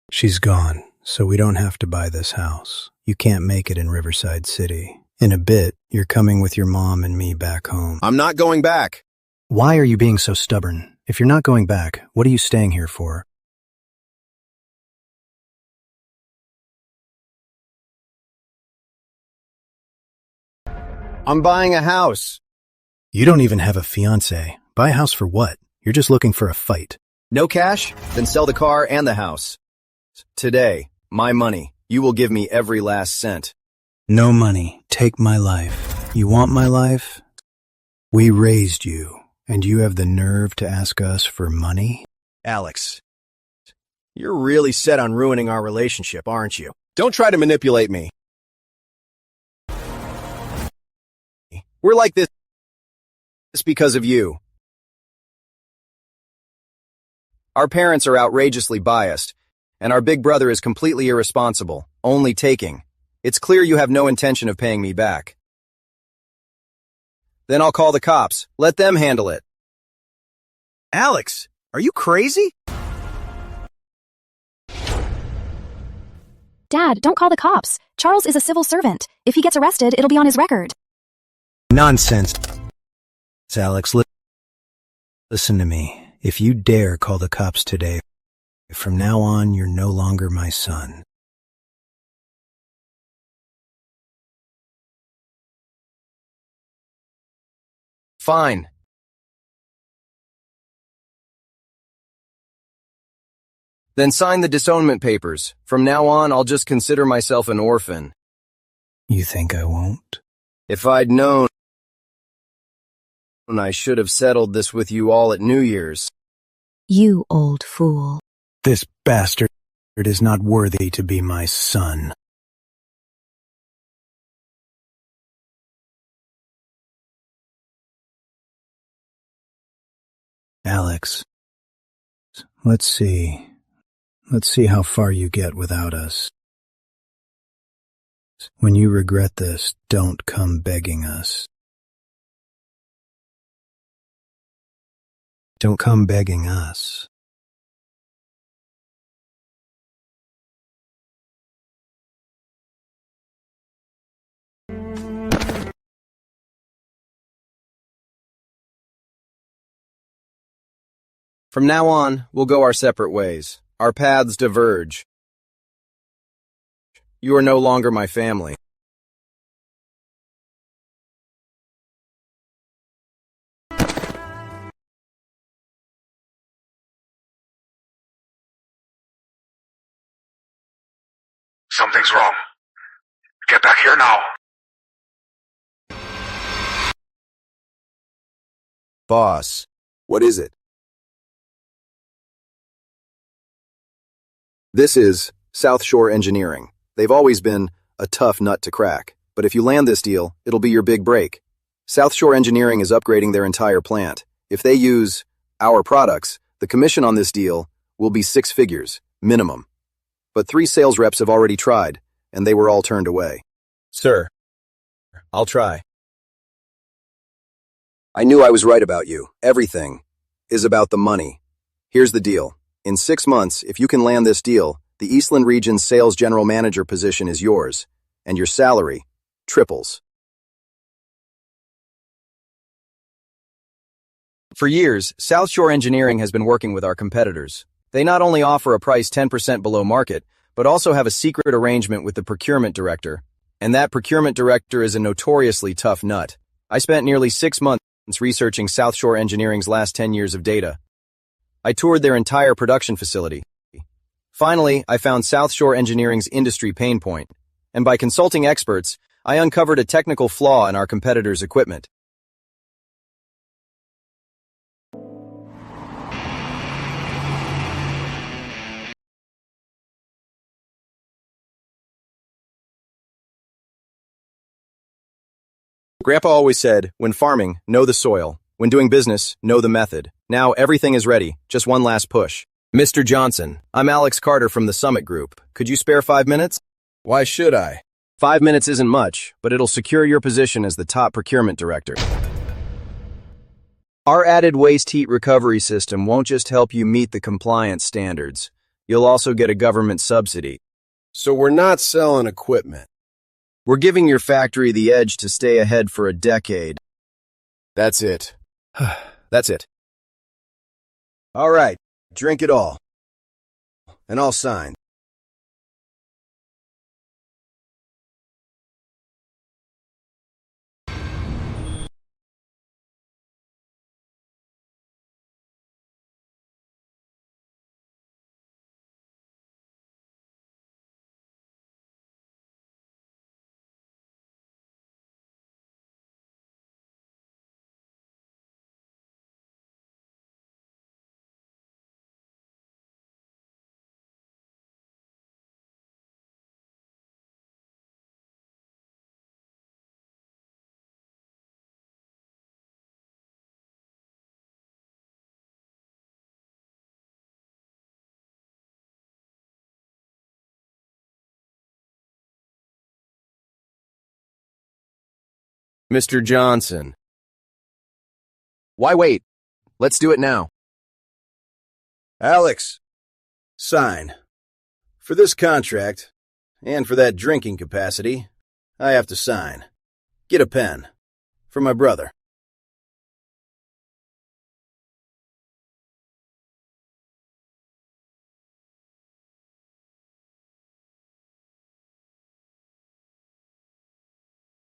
She's gone, so we don't have to buy this house. You can't make it in Riverside City. In a bit, you're coming with your mom and me back home. I'm not going back. Why are you being so stubborn? If you're not going back, what are you staying here for? I'm buying a house. You don't even have a fiancé. Buy a house for what? You're just looking for a fight. No cash? Then sell the car and the house. Today, my money. You will give me every last cent. No money. Take my life. You want my life? We raised you, and you have the nerve to ask us for money? Alex, you're really set on ruining our relationship, aren't you? Don't try to manipulate me. We're like this because of you. Our parents are outrageously biased, and our big brother is completely irresponsible, only taking. It's clear you have no intention of paying me back. Then I'll call the cops. Let them handle it. Alex, are you crazy? Dad, don't call the cops. Charles is a civil servant. If he gets arrested, it'll be on his record. Nonsense. Alex, listen to me. If you dare call the cops today, from now on, you're no longer my son. Fine. Then sign the disownment papers. From now on, I'll just consider myself an orphan. You think I won't? If I'd known I should have settled this with you all at New Year's. You old fool. This bastard is not worthy to be my son. Alex, let's see. Let's see how far you get without us. When you regret this, don't come begging us. Don't come begging us. From now on, we'll go our separate ways. Our paths diverge. You are no longer my family. Something's wrong. Get back here now. Boss, what is it? This is South Shore Engineering. They've always been a tough nut to crack, but if you land this deal, it'll be your big break. South Shore Engineering is upgrading their entire plant. If they use our products, the commission on this deal will be 6 figures, minimum. But 3 sales reps have already tried, and they were all turned away. Sir, I'll try. I knew I was right about you. Everything is about the money. Here's the deal. In 6 months, if you can land this deal, the Eastland Region's sales general manager position is yours, and your salary triples. For years, South Shore Engineering has been working with our competitors. They not only offer a price 10% below market, but also have a secret arrangement with the procurement director. And that procurement director is a notoriously tough nut. I spent nearly 6 months researching South Shore Engineering's last 10 years of data. I toured their entire production facility. Finally, I found South Shore Engineering's industry pain point, and by consulting experts, I uncovered a technical flaw in our competitors' equipment. Grandpa always said, when farming, know the soil. When doing business, know the method. Now everything is ready, just one last push. Mr. Johnson, I'm Alex Carter from the Summit Group. Could you spare 5 minutes? Why should I? 5 minutes isn't much, but it'll secure your position as the top procurement director. Our added waste heat recovery system won't just help you meet the compliance standards. You'll also get a government subsidy. So we're not selling equipment. We're giving your factory the edge to stay ahead for a decade. That's it. That's it. All right, drink it all. And I'll sign. Mr. Johnson. Why wait? Let's do it now. Alex, sign. For this contract, and for that drinking capacity, I have to sign. Get a pen. For my brother.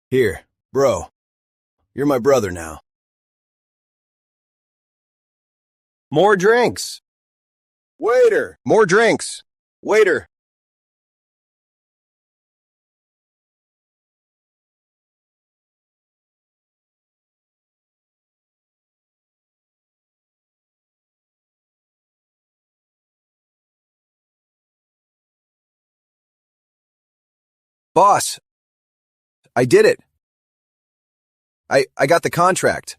Here, bro. You're my brother now. More drinks. Waiter! More drinks. Waiter! Boss, I did it. I got the contract.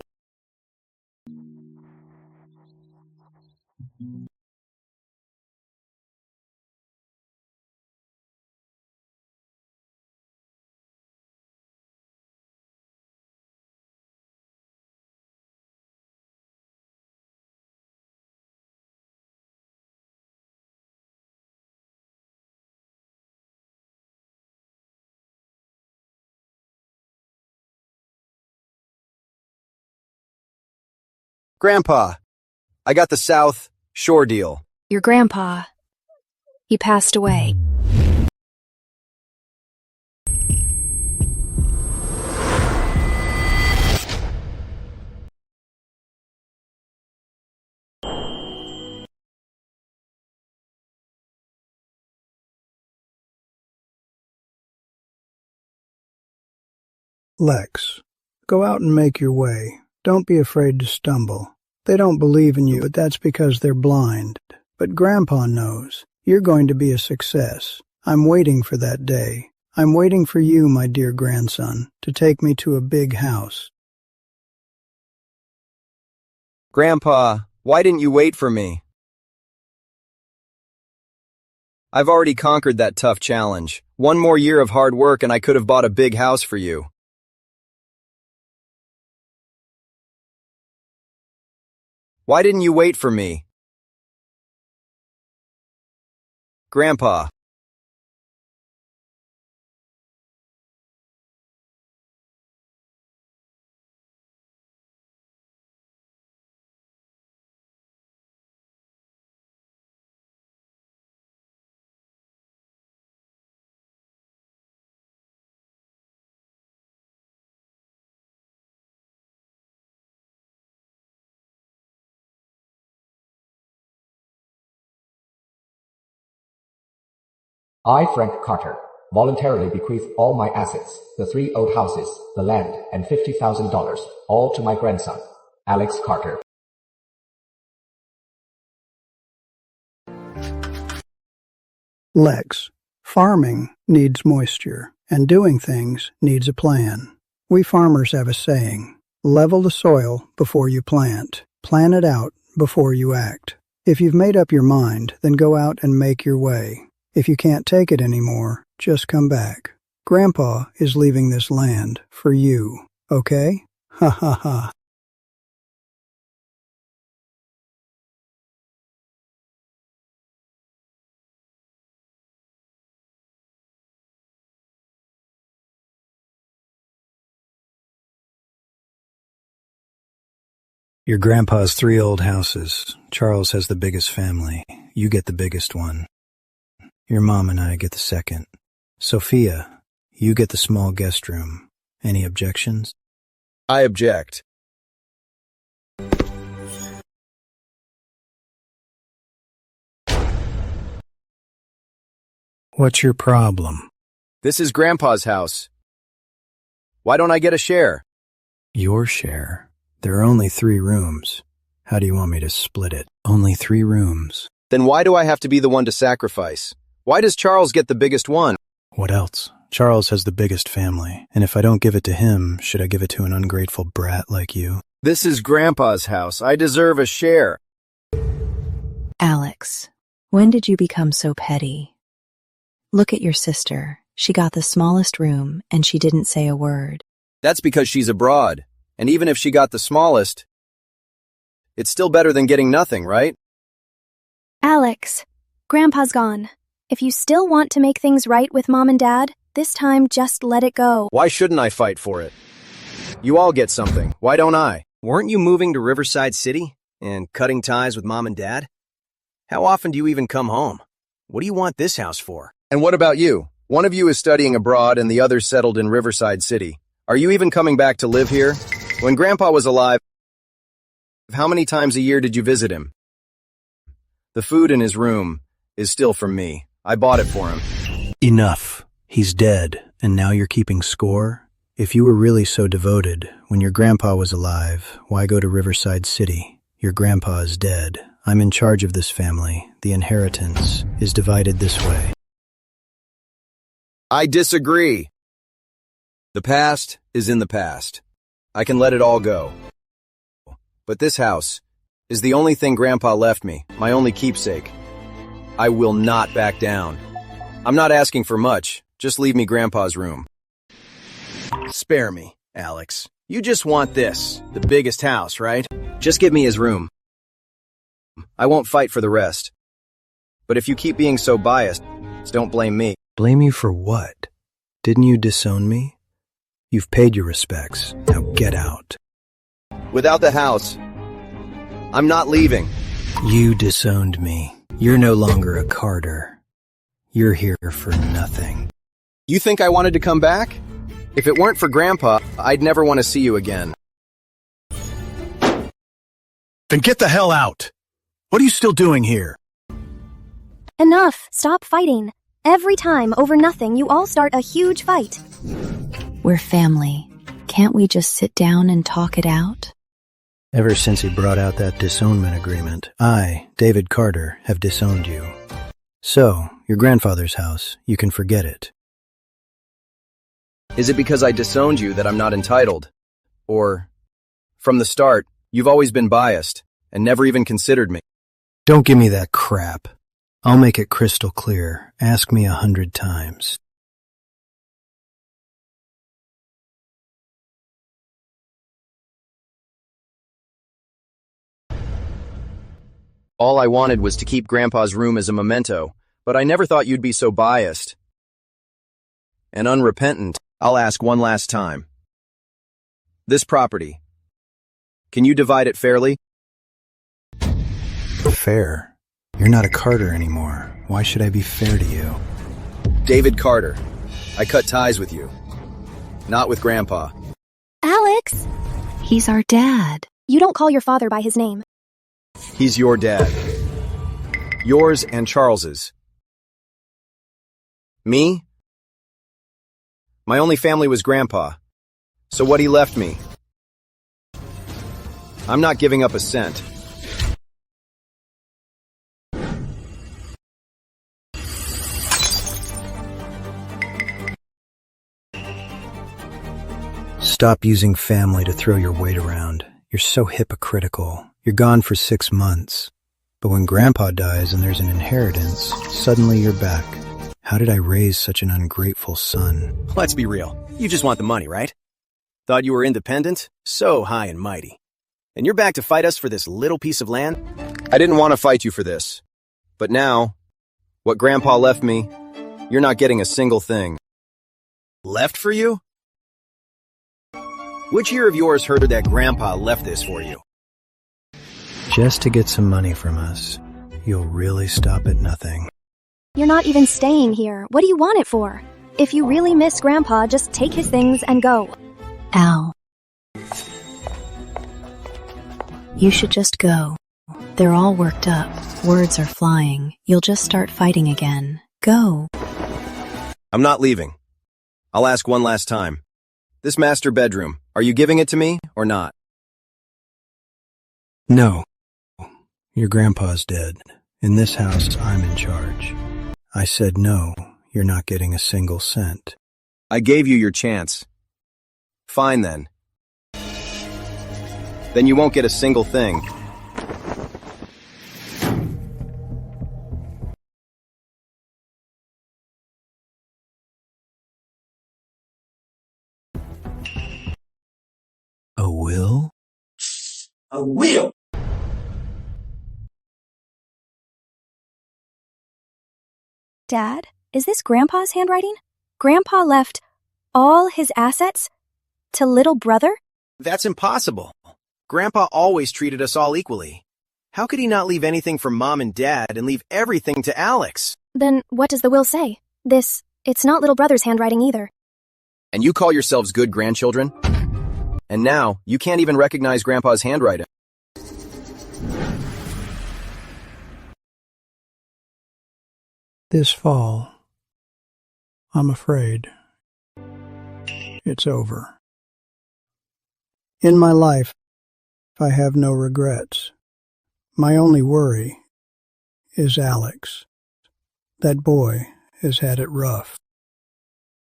Grandpa, I got the South Shore deal. Your grandpa. He passed away. Lex, go out and make your way. Don't be afraid to stumble. They don't believe in you, but that's because they're blind. But Grandpa knows. You're going to be a success. I'm waiting for that day. I'm waiting for you, my dear grandson, to take me to a big house. Grandpa, why didn't you wait for me? I've already conquered that tough challenge. One more year of hard work and I could have bought a big house for you. Why didn't you wait for me? Grandpa. I, Frank Carter, voluntarily bequeath all my assets, the 3 old houses, the land, and $50,000, all to my grandson, Alex Carter. Lex, farming needs moisture, and doing things needs a plan. We farmers have a saying, level the soil before you plant. Plan it out before you act. If you've made up your mind, then go out and make your way. If you can't take it anymore, just come back. Grandpa is leaving this land for you, okay? Ha ha ha. Your grandpa's 3 old houses. Charles has the biggest family. You get the biggest one. Your mom and I get the second. Sophia, you get the small guest room. Any objections? I object. What's your problem? This is Grandpa's house. Why don't I get a share? Your share. There are only 3 rooms. How do you want me to split it? Only 3 rooms. Then why do I have to be the one to sacrifice? Why does Charles get the biggest one? What else? Charles has the biggest family, and if I don't give it to him, should I give it to an ungrateful brat like you? This is Grandpa's house. I deserve a share. Alex, when did you become so petty? Look at your sister. She got the smallest room, and she didn't say a word. That's because she's abroad. And even if she got the smallest, it's still better than getting nothing, right? Alex, Grandpa's gone. If you still want to make things right with Mom and Dad, this time just let it go. Why shouldn't I fight for it? You all get something. Why don't I? Weren't you moving to Riverside City and cutting ties with Mom and Dad? How often do you even come home? What do you want this house for? And what about you? One of you is studying abroad and the other settled in Riverside City. Are you even coming back to live here? When Grandpa was alive, how many times a year did you visit him? The food in his room is still from me. I bought it for him. Enough. He's dead, and now you're keeping score? If you were really so devoted, when your grandpa was alive, why go to Riverside City? Your grandpa is dead. I'm in charge of this family. The inheritance is divided this way. I disagree. The past is in the past. I can let it all go. But this house is the only thing Grandpa left me, my only keepsake. I will not back down. I'm not asking for much. Just leave me Grandpa's room. Spare me, Alex. You just want this, the biggest house, right? Just give me his room. I won't fight for the rest. But if you keep being so biased, don't blame me. Blame you for what? Didn't you disown me? You've paid your respects. Now get out. Without the house, I'm not leaving. You disowned me. You're no longer a Carter. You're here for nothing. You think I wanted to come back? If it weren't for Grandpa, I'd never want to see you again. Then get the hell out! What are you still doing here? Enough! Stop fighting. Every time, over nothing, you all start a huge fight. We're family. Can't we just sit down and talk it out? Ever since he brought out that disownment agreement, I, David Carter, have disowned you. So, your grandfather's house, you can forget it. Is it because I disowned you that I'm not entitled? Or, from the start, you've always been biased and never even considered me? Don't give me that crap. I'll make it crystal clear. Ask me 100 times. All I wanted was to keep Grandpa's room as a memento, but I never thought you'd be so biased and unrepentant. I'll ask one last time. This property, can you divide it fairly? Fair? You're not a Carter anymore. Why should I be fair to you? David Carter, I cut ties with you, not with Grandpa. Alex! He's our dad. You don't call your father by his name. He's your dad. Yours and Charles's. Me? My only family was Grandpa, so what he left me. I'm not giving up a cent. Stop using family to throw your weight around. You're so hypocritical. You're gone for 6 months. But when Grandpa dies and there's an inheritance, suddenly you're back. How did I raise such an ungrateful son? Let's be real. You just want the money, right? Thought you were independent? So high and mighty. And you're back to fight us for this little piece of land? I didn't want to fight you for this. But now, what Grandpa left me, you're not getting a single thing. Left for you? Which ear of yours heard that Grandpa left this for you? Just to get some money from us. You'll really stop at nothing. You're not even staying here. What do you want it for? If you really miss Grandpa, just take his things and go. Al. You should just go. They're all worked up. Words are flying. You'll just start fighting again. Go. I'm not leaving. I'll ask one last time. This master bedroom, are you giving it to me or not? No. Your grandpa's dead. In this house, I'm in charge. I said no, you're not getting a single cent. I gave you your chance. Fine then. Then you won't get a single thing. A will? A will? Dad, is this Grandpa's handwriting? Grandpa left all his assets to little brother? That's impossible. Grandpa always treated us all equally. How could he not leave anything for Mom and Dad and leave everything to Alex? Then what does the will say? It's not little brother's handwriting either. And you call yourselves good grandchildren? And now, you can't even recognize Grandpa's handwriting. This fall, I'm afraid it's over. In my life, I have no regrets. My only worry is Alex. That boy has had it rough.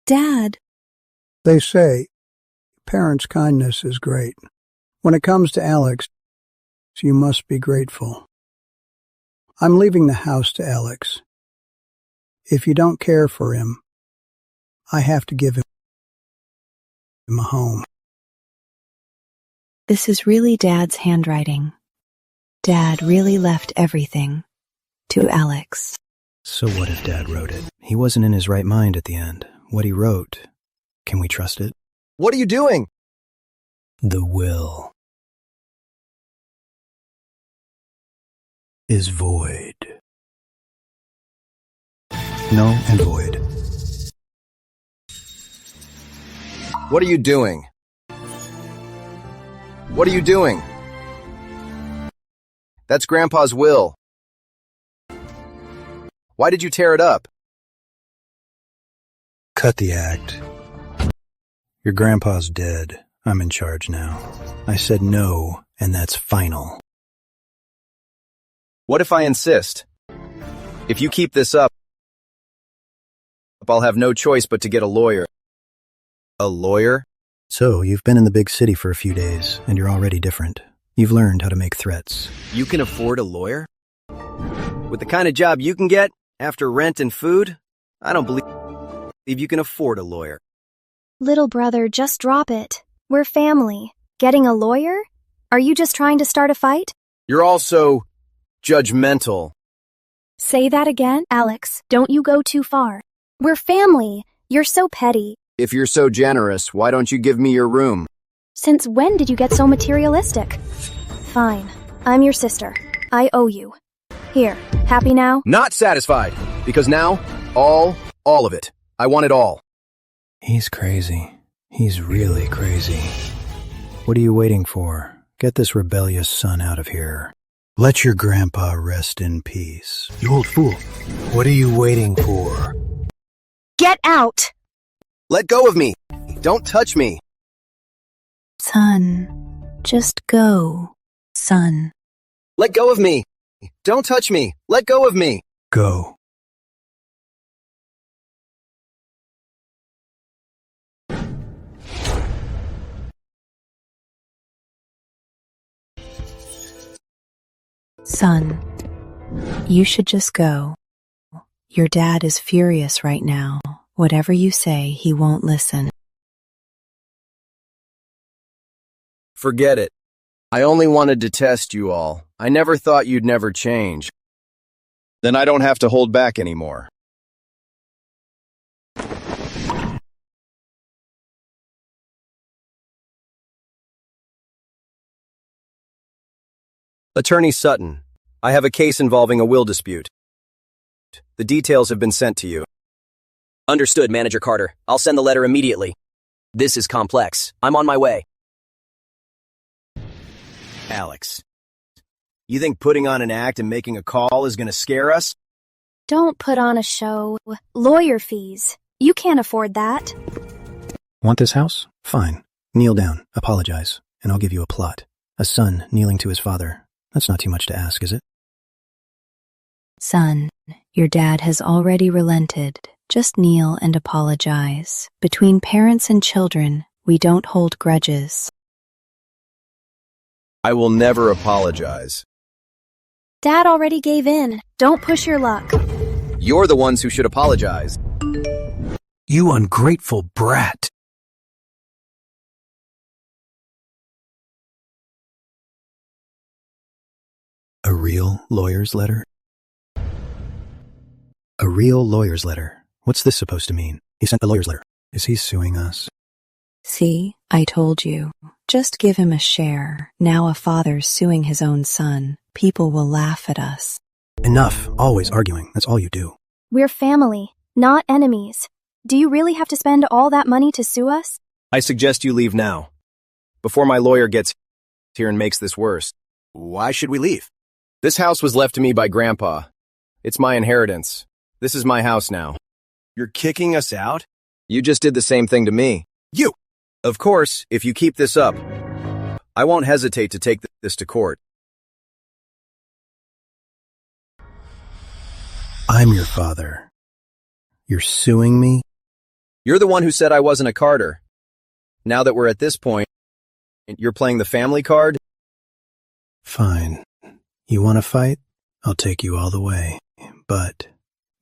Dad. They say parents' kindness is great. When it comes to Alex, you must be grateful. I'm leaving the house to Alex. If you don't care for him, I have to give him a home. This is really Dad's handwriting. Dad really left everything to Alex. So what if Dad wrote it? He wasn't in his right mind at the end. What he wrote, can we trust it? What are you doing? The will is void. Null and void. What are you doing? What are you doing? That's Grandpa's will. Why did you tear it up? Cut the act. Your grandpa's dead. I'm in charge now. I said no, and that's final. What if I insist? If you keep this up, I'll have no choice but to get a lawyer. A lawyer? So, you've been in the big city for a few days, and you're already different. You've learned how to make threats. You can afford a lawyer? With the kind of job you can get, after rent and food, I don't believe you can afford a lawyer. Little brother, just drop it. We're family. Getting a lawyer? Are you just trying to start a fight? You're also judgmental. Say that again, Alex. Don't you go too far. We're family. You're so petty. If you're so generous, why don't you give me your room? Since when did you get so materialistic? Fine. I'm your sister. I owe you. Here, happy now? Not satisfied, because now, all of it. I want it all. He's crazy. He's really crazy. What are you waiting for? Get this rebellious son out of here. Let your grandpa rest in peace. You old fool. What are you waiting for? Get out! Let go of me. Don't touch me. Son, just go, son. Let go of me. Don't touch me. Let go of me. Go. Son, you should just go. Your dad is furious right now. Whatever you say, he won't listen. Forget it. I only wanted to test you all. I never thought you'd never change. Then I don't have to hold back anymore. Attorney Sutton, I have a case involving a will dispute. The details have been sent to you. Understood, Manager Carter. I'll send the letter immediately. This is complex. I'm on my way. Alex, you think putting on an act and making a call is going to scare us? Don't put on a show. Lawyer fees. You can't afford that. Want this house? Fine. Kneel down, apologize, and I'll give you a plot. A son kneeling to his father. That's not too much to ask, is it? Son, your dad has already relented. Just kneel and apologize. Between parents and children, we don't hold grudges. I will never apologize. Dad already gave in. Don't push your luck. You're the ones who should apologize. You ungrateful brat. A real lawyer's letter? A real lawyer's letter. What's this supposed to mean? He sent a lawyer's letter. Is he suing us? See, I told you. Just give him a share. Now a father's suing his own son. People will laugh at us. Enough. Always arguing. That's all you do. We're family, not enemies. Do you really have to spend all that money to sue us? I suggest you leave now, before my lawyer gets here and makes this worse. Why should we leave? This house was left to me by Grandpa. It's my inheritance. This is my house now. You're kicking us out? You just did the same thing to me. You! Of course, if you keep this up, I won't hesitate to take this to court. I'm your father. You're suing me? You're the one who said I wasn't a Carter. Now that we're at this point, you're playing the family card? Fine. You want to fight? I'll take you all the way. But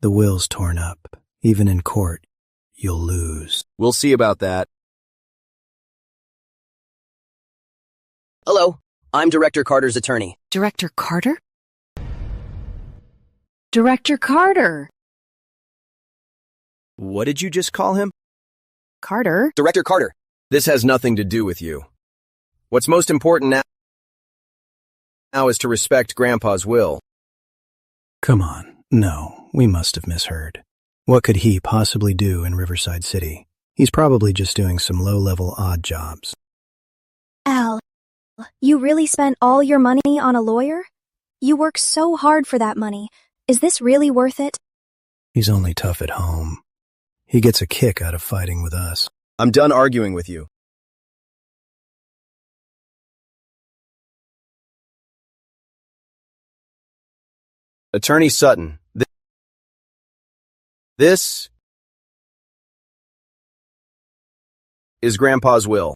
the will's torn up. Even in court, you'll lose. We'll see about that. Hello, I'm Director Carter's attorney. Director Carter? Director Carter! What did you just call him? Carter? Director Carter. This has nothing to do with you. What's most important now is to respect Grandpa's will. Come on. No, we must have misheard. What could he possibly do in Riverside City? He's probably just doing some low-level odd jobs. Al, you really spent all your money on a lawyer? You work so hard for that money. Is this really worth it? He's only tough at home. He gets a kick out of fighting with us. I'm done arguing with you. Attorney Sutton, this is Grandpa's will.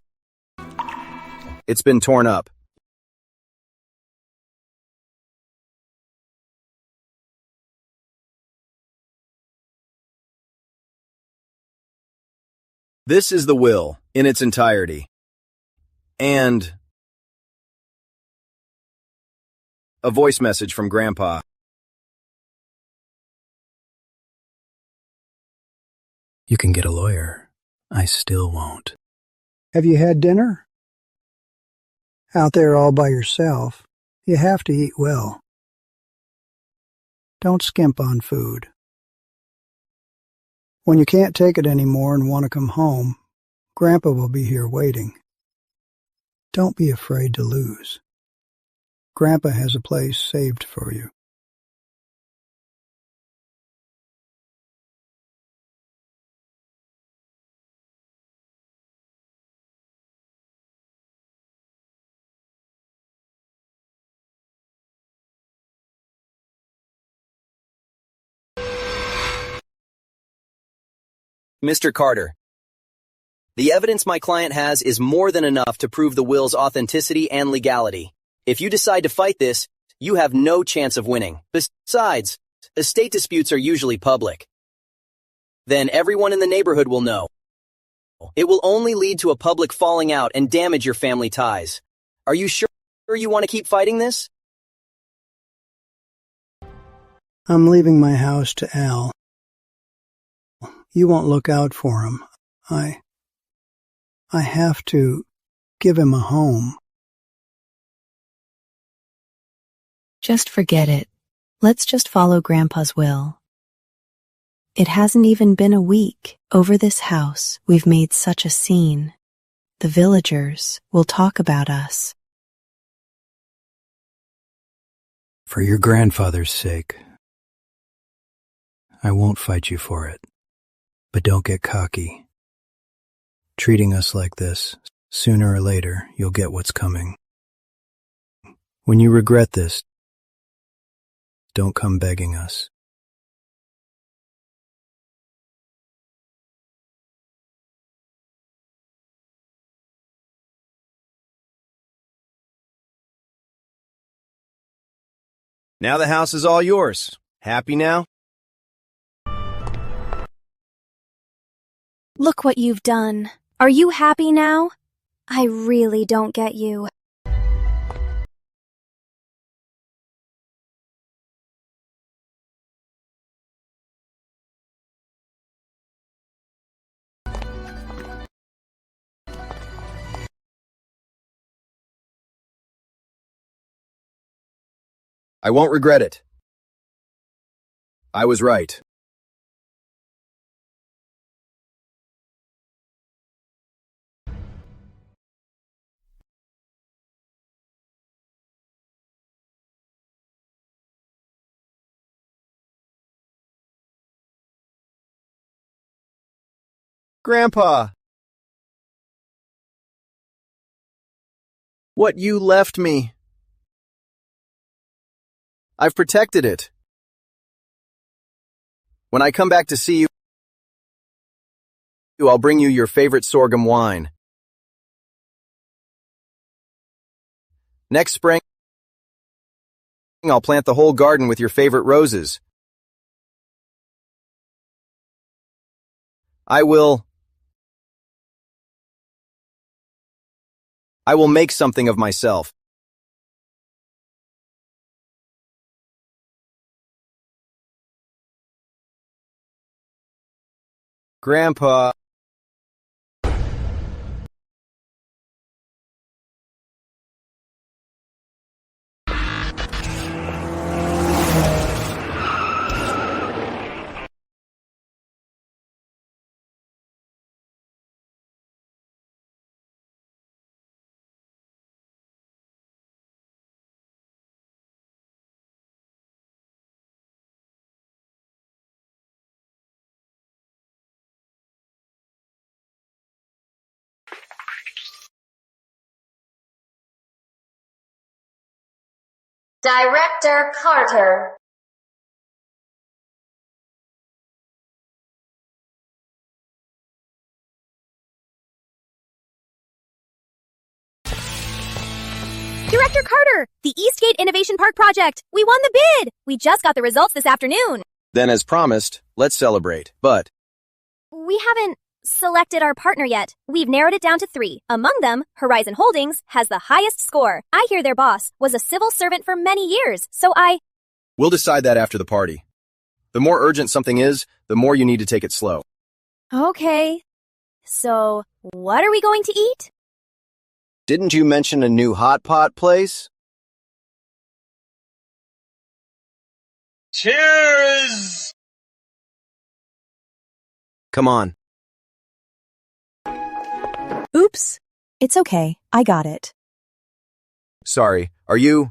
It's been torn up. This is the will in its entirety. And a voice message from Grandpa. You can get a lawyer. I still won't. Have you had dinner? Out there all by yourself, you have to eat well. Don't skimp on food. When you can't take it anymore and want to come home, Grandpa will be here waiting. Don't be afraid to lose. Grandpa has a place saved for you. Mr. Carter, the evidence my client has is more than enough to prove the will's authenticity and legality. If you decide to fight this, you have no chance of winning. Besides, estate disputes are usually public. Then everyone in the neighborhood will know. It will only lead to a public falling out and damage your family ties. Are you sure you want to keep fighting this? I'm leaving my house to Al. You won't look out for him. I have to give him a home. Just forget it. Let's just follow Grandpa's will. It hasn't even been a week. Over this house, we've made such a scene. The villagers will talk about us. For your grandfather's sake, I won't fight you for it. But don't get cocky. Treating us like this, sooner or later, you'll get what's coming. When you regret this, don't come begging us. Now the house is all yours. Happy now? Look what you've done. Are you happy now? I really don't get you. I won't regret it. I was right. Grandpa! What you left me. I've protected it. When I come back to see you, I'll bring you your favorite sorghum wine. Next spring, I'll plant the whole garden with your favorite roses. I will make something of myself. Grandpa. Director Carter. Director Carter! The Eastgate Innovation Park project! We won the bid! We just got the results this afternoon. Then as promised, let's celebrate. But We haven't selected our partner yet. We've narrowed it down to 3. Among them, Horizon Holdings has the highest score. I hear their boss was a civil servant for many years, so we'll decide that after the party. The more urgent something is, the more you need to take it slow. Okay. So, what are we going to eat? Didn't you mention a new hot pot place? Cheers! Come on. Oops. It's okay. I got it. Sorry, are you?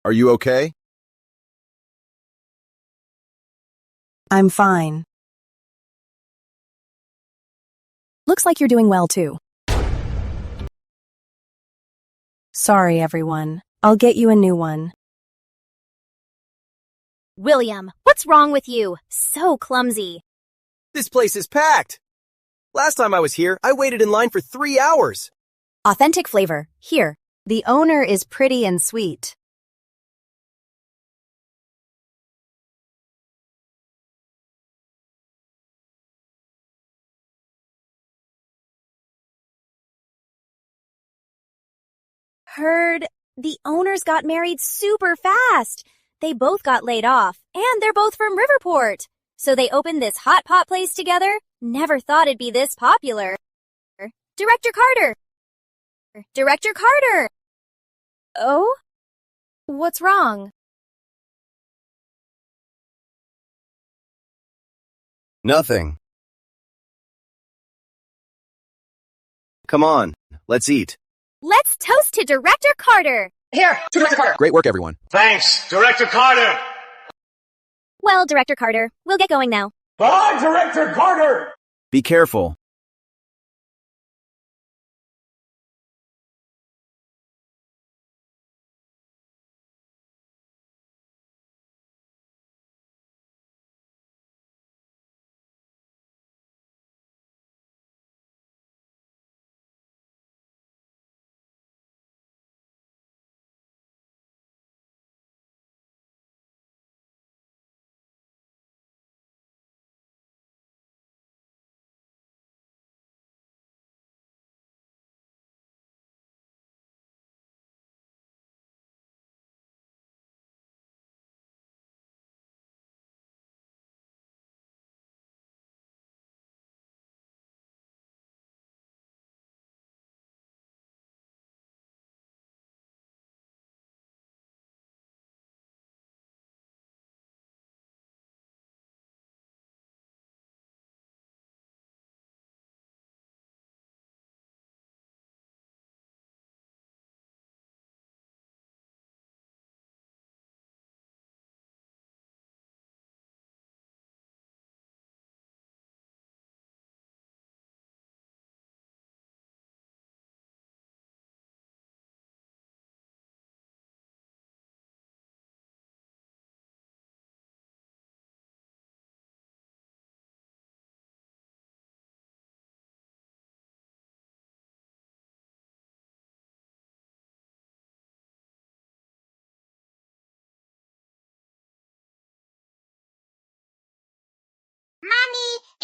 Are you okay? I'm fine. Looks like you're doing well, too. Sorry, everyone. I'll get you a new one. William, what's wrong with you? So clumsy. This place is packed. Last time I was here, I waited in line for 3 hours. Authentic flavor. Here. The owner is pretty and sweet. Heard the owners got married super fast. They both got laid off, and they're both from Riverport. So they opened this hot pot place together. Never thought it'd be this popular. Director Carter! Director Carter! Oh? What's wrong? Nothing. Come on, let's eat. Let's toast to Director Carter! Here, to Director Carter. Great work, everyone. Thanks, Director Carter! Well, Director Carter, we'll get going now. Bye, Director Carter! Be careful.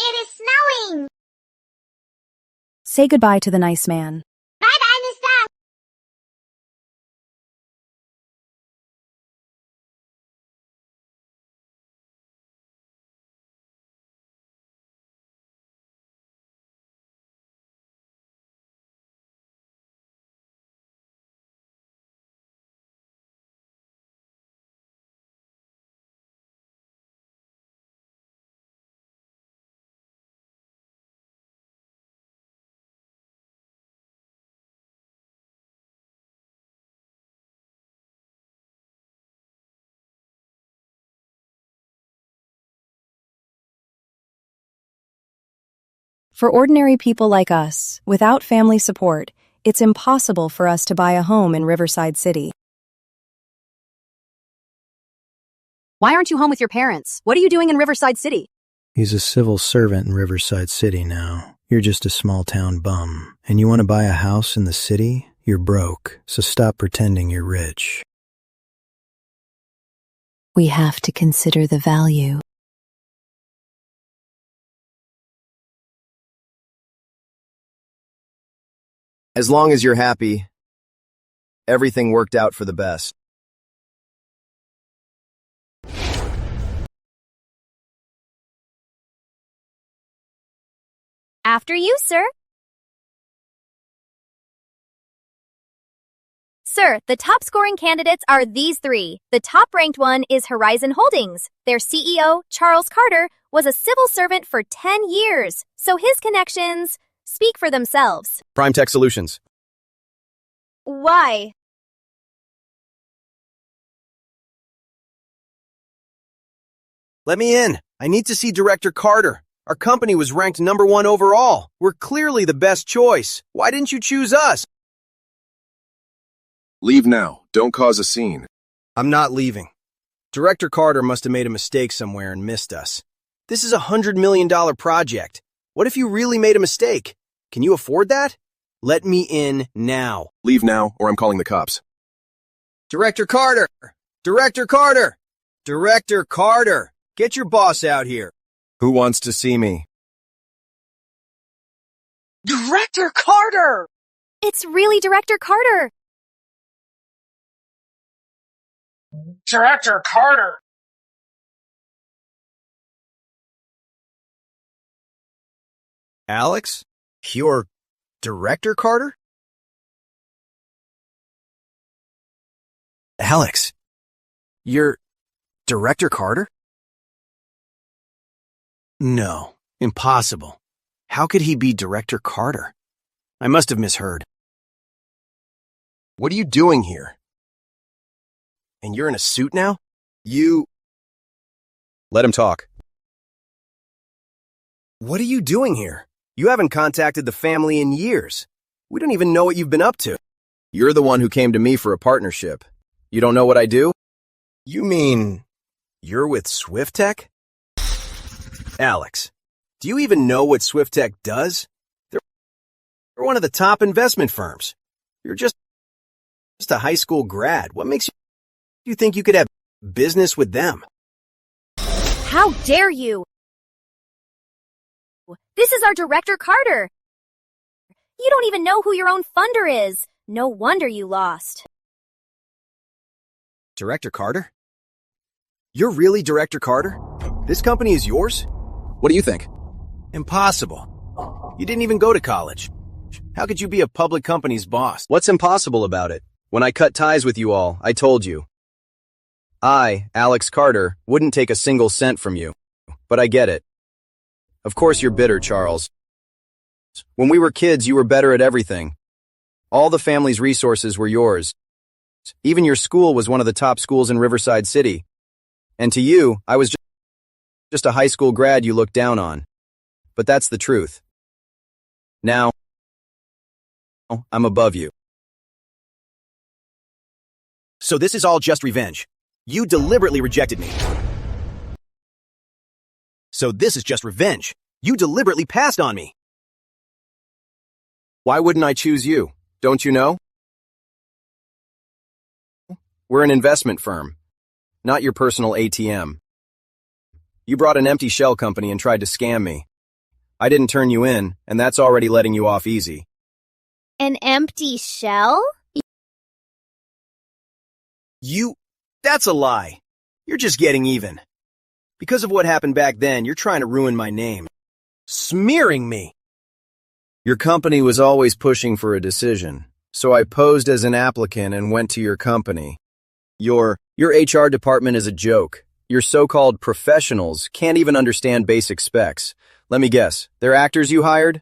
It is snowing! Say goodbye to the nice man. Bye-bye, mister! For ordinary people like us, without family support, it's impossible for us to buy a home in Riverside City. Why aren't you home with your parents? What are you doing in Riverside City? He's a civil servant in Riverside City now. You're just a small-town bum. And you want to buy a house in the city? You're broke, so stop pretending you're rich. We have to consider the value. As long as you're happy, everything worked out for the best. After you, sir. Sir, the top scoring candidates are these three. The top ranked one is Horizon Holdings. Their CEO, Charles Carter, was a civil servant for 10 years, so his connections speak for themselves. Prime Tech Solutions. Why? Let me in. I need to see Director Carter. Our company was ranked #1 overall. We're clearly the best choice. Why didn't you choose us? Leave now. Don't cause a scene. I'm not leaving. Director Carter must have made a mistake somewhere and missed us. This is a $100 million project. What if you really made a mistake? Can you afford that? Let me in now. Leave now, or I'm calling the cops. Director Carter! Director Carter! Director Carter! Get your boss out here. Who wants to see me? Director Carter! It's really Director Carter. Director Carter! Alex? You're Director Carter? Alex, you're Director Carter? No, impossible. How could he be Director Carter? I must have misheard. What are you doing here? And you're in a suit now? Let him talk. What are you doing here? You haven't contacted the family in years. We don't even know what you've been up to. You're the one who came to me for a partnership. You don't know what I do? You mean you're with SwiftTech? Alex, do you even know what SwiftTech does? They're one of the top investment firms. You're just a high school grad. What makes you think you could have business with them? How dare you? This is our Director Carter. You don't even know who your own funder is. No wonder you lost. Director Carter? You're really Director Carter? This company is yours? What do you think? Impossible. You didn't even go to college. How could you be a public company's boss? What's impossible about it? When I cut ties with you all, I told you. I, Alex Carter, wouldn't take a single cent from you. But I get it. Of course you're bitter, Charles. When we were kids, you were better at everything. All the family's resources were yours. Even your school was one of the top schools in Riverside City. And to you, I was just a high school grad you looked down on. But that's the truth. Now, I'm above you. So this is all just revenge. You deliberately rejected me. So this is just revenge. You deliberately passed on me. Why wouldn't I choose you? Don't you know? We're an investment firm, not your personal ATM. You brought an empty shell company and tried to scam me. I didn't turn you in, and that's already letting you off easy. An empty shell? That's a lie. You're just getting even. Because of what happened back then, you're trying to ruin my name. Smearing me. Your company was always pushing for a decision, so I posed as an applicant and went to your company. Your HR department is a joke. Your so-called professionals can't even understand basic specs. Let me guess, they're actors you hired?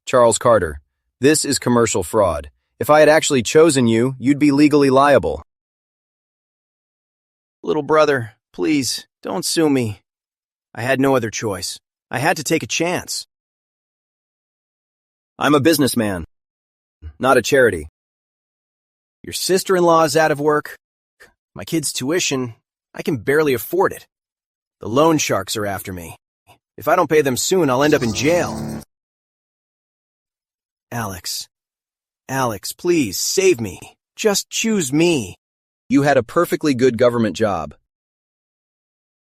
Charles Carter, this is commercial fraud. If I had actually chosen you, you'd be legally liable. Little brother, please, don't sue me. I had no other choice. I had to take a chance. I'm a businessman, not a charity. Your sister-in-law is out of work. My kid's tuition, I can barely afford it. The loan sharks are after me. If I don't pay them soon, I'll end up in jail. Alex, please, save me. Just choose me. You had a perfectly good government job,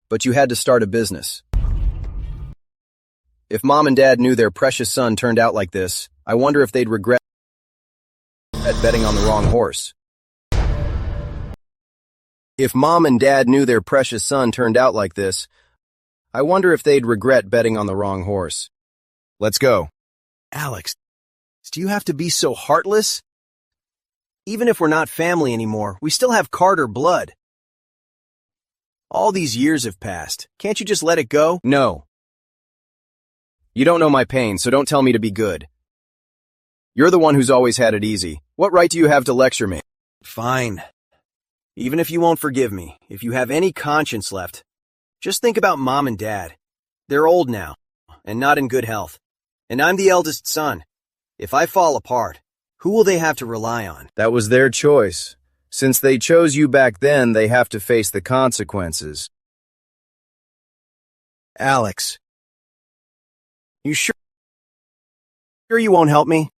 but you had to start a business. If Mom and Dad knew their precious son turned out like this, I wonder if they'd regret betting on the wrong horse. If Mom and Dad knew their precious son turned out like this, I wonder if they'd regret betting on the wrong horse. Let's go. Alex, do you have to be so heartless? Even if we're not family anymore, we still have Carter blood. All these years have passed. Can't you just let it go? No. You don't know my pain, so don't tell me to be good. You're the one who's always had it easy. What right do you have to lecture me? Fine. Even if you won't forgive me, if you have any conscience left, just think about Mom and Dad. They're old now, and not in good health. And I'm the eldest son. If I fall apart, who will they have to rely on? That was their choice. Since they chose you back then, they have to face the consequences. Alex, you sure you won't help me?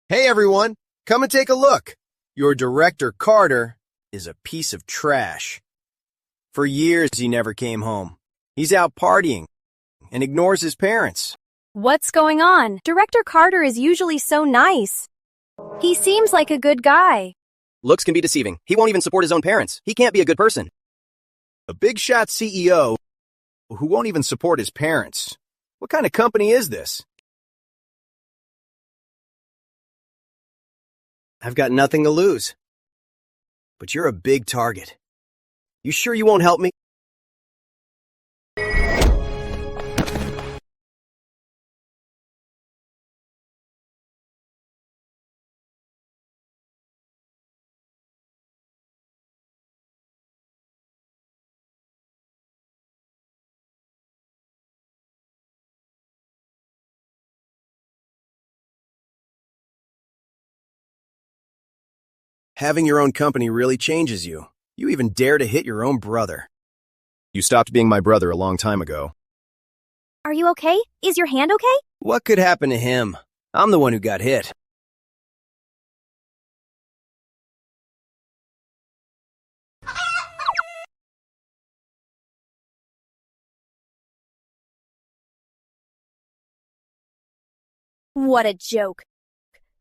Hey everyone, come and take a look. Your director, Carter, is a piece of trash. For years he never came home. He's out partying and ignores his parents. What's going on? Director Carter is usually so nice. He seems like a good guy. Looks can be deceiving. He won't even support his own parents. He can't be a good person. A big shot CEO who won't even support his parents. What kind of company is this? I've got nothing to lose. But you're a big target. You sure you won't help me? Having your own company really changes you. You even dare to hit your own brother. You stopped being my brother a long time ago. Are you okay? Is your hand okay? What could happen to him? I'm the one who got hit. What a joke.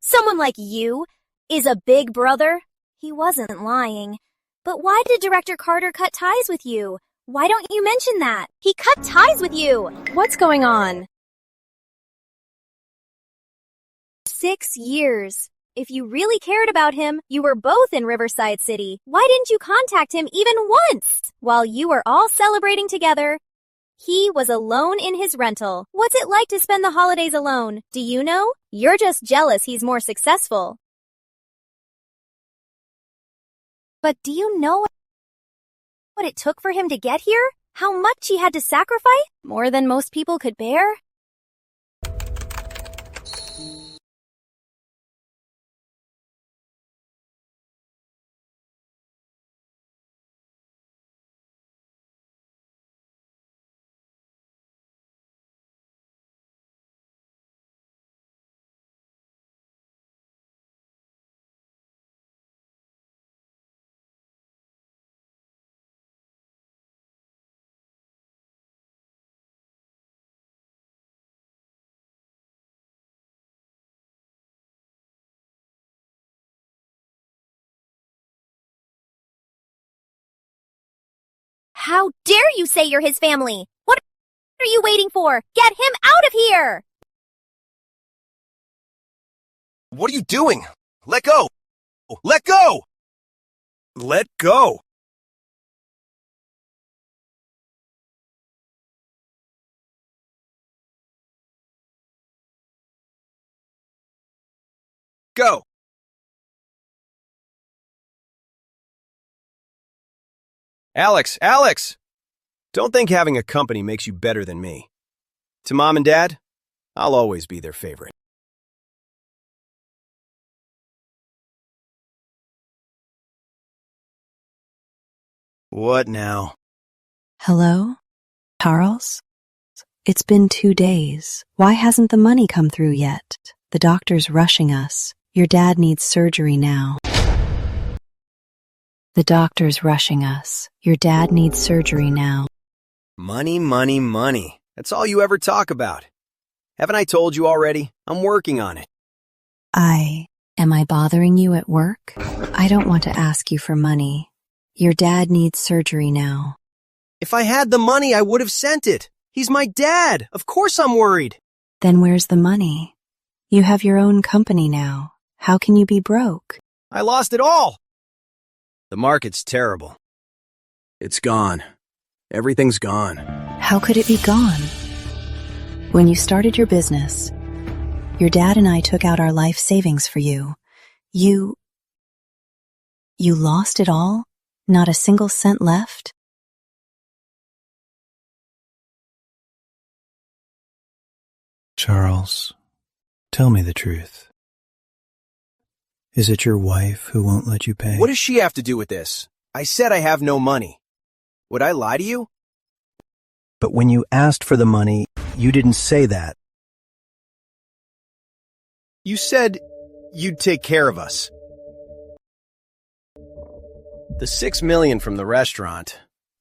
Someone like you is a big brother? He wasn't lying. But why did Director Carter cut ties with you? Why don't you mention that? He cut ties with you! What's going on? 6 years. If you really cared about him, you were both in Riverside City. Why didn't you contact him even once? While you were all celebrating together, he was alone in his rental. What's it like to spend the holidays alone? Do you know? You're just jealous he's more successful. But do you know what it took for him to get here? How much he had to sacrifice? More than most people could bear? How dare you say you're his family? What are you waiting for? Get him out of here! What are you doing? Let go! Let go! Let go! Go! Alex! Don't think having a company makes you better than me. To Mom and Dad, I'll always be their favorite. What now? Hello? Charles? It's been 2 days. Why hasn't the money come through yet? The doctor's rushing us. Your dad needs surgery now. The doctor's rushing us. Your dad needs surgery now. Money. That's all you ever talk about. Haven't I told you already? I'm working on it. Am I bothering you at work? I don't want to ask you for money. Your dad needs surgery now. If I had the money, I would have sent it. He's my dad. Of course I'm worried. Then where's the money? You have your own company now. How can you be broke? I lost it all. The market's terrible. It's gone. Everything's gone. How could it be gone? When you started your business, your dad and I took out our life savings for you. You lost it all? Not a single cent left? Charles, tell me the truth. Is it your wife who won't let you pay? What does she have to do with this? I said I have no money. Would I lie to you? But when you asked for the money, you didn't say that. You said you'd take care of us. The $6 million from the restaurant,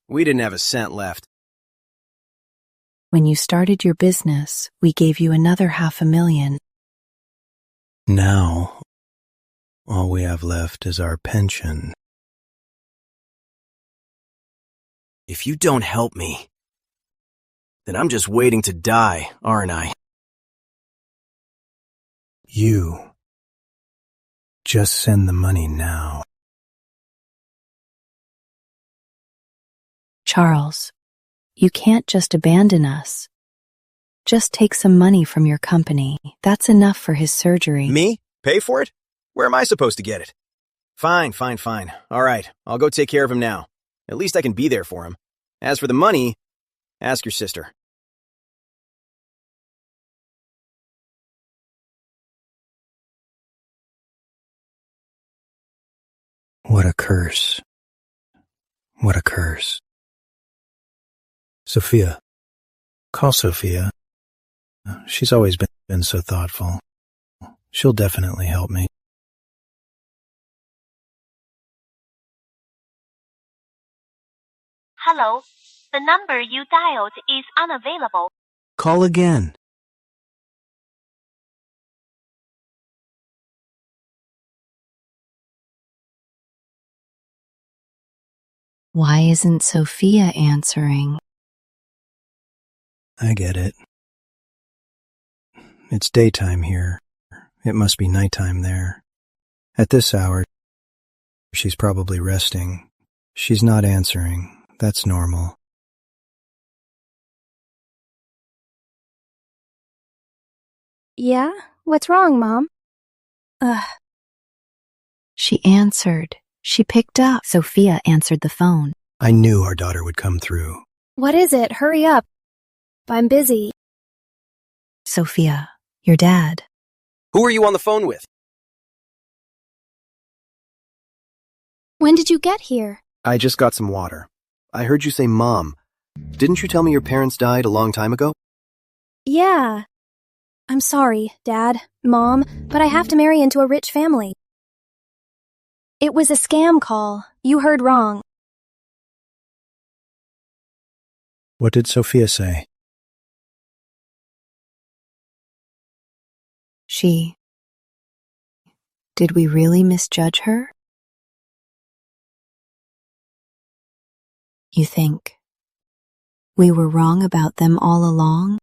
we didn't have a cent left. When you started your business, we gave you another $500,000. Now, all we have left is our pension. If you don't help me, then I'm just waiting to die, aren't I? You. Just send the money now. Charles, you can't just abandon us. Just take some money from your company. That's enough for his surgery. Me? Pay for it? Where am I supposed to get it? Fine. All right, I'll go take care of him now. At least I can be there for him. As for the money, ask your sister. What a curse. What a curse. Sophia. Call Sophia. She's always been so thoughtful. She'll definitely help me. Hello. The number you dialed is unavailable. Call again. Why isn't Sophia answering? I get it. It's daytime here. It must be nighttime there. At this hour, she's probably resting. She's not answering. That's normal. Yeah? What's wrong, Mom? She answered. She picked up. Sophia answered the phone. I knew our daughter would come through. What is it? Hurry up. I'm busy. Sophia, your dad. Who are you on the phone with? When did you get here? I just got some water. I heard you say Mom. Didn't you tell me your parents died a long time ago? Yeah. I'm sorry, Dad, Mom, but I have to marry into a rich family. It was a scam call. You heard wrong. What did Sophia say? Did we really misjudge her? You think we were wrong about them all along?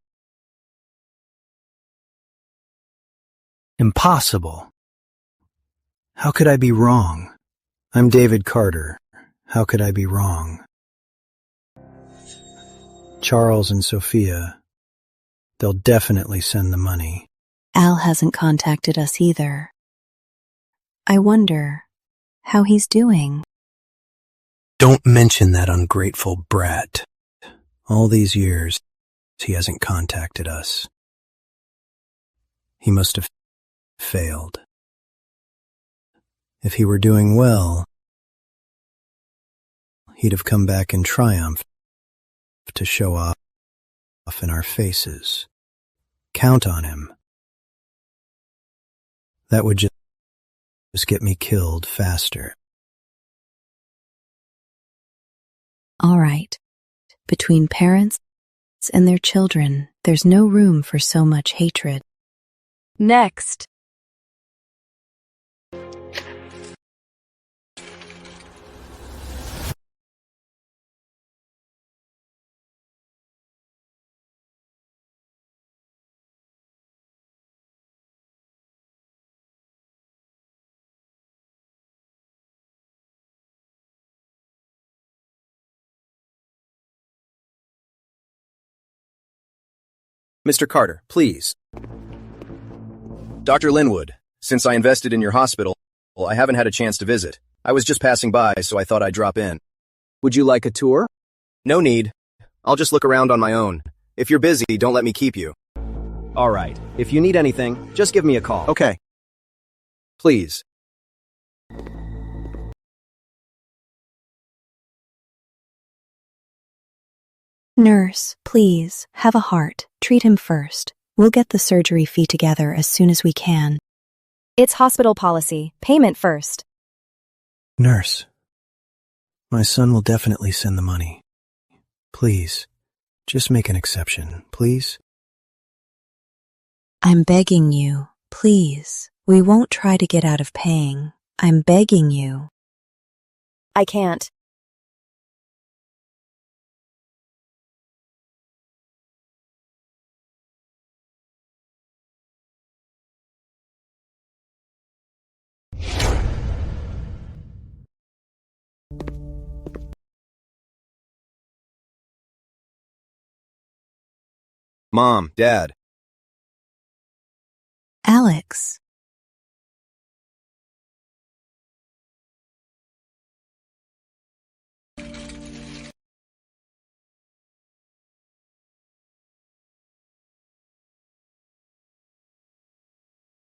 Impossible. How could I be wrong? I'm David Carter. How could I be wrong? Charles and Sophia, they'll definitely send the money. Al hasn't contacted us either. I wonder how he's doing. Don't mention that ungrateful brat. All these years, he hasn't contacted us. He must have failed. If he were doing well, he'd have come back in triumph to show off in our faces. Count on him. That would just get me killed faster. All right. Between parents and their children, there's no room for so much hatred. Next. Mr. Carter, please. Dr. Linwood, since I invested in your hospital, I haven't had a chance to visit. I was just passing by, so I thought I'd drop in. Would you like a tour? No need. I'll just look around on my own. If you're busy, don't let me keep you. All right. If you need anything, just give me a call. Okay. Please. Nurse, please, have a heart. Treat him first. We'll get the surgery fee together as soon as we can. It's hospital policy. Payment first. Nurse, my son will definitely send the money. Please, just make an exception, please. I'm begging you, please. We won't try to get out of paying. I'm begging you. I can't. Mom, Dad. Alex.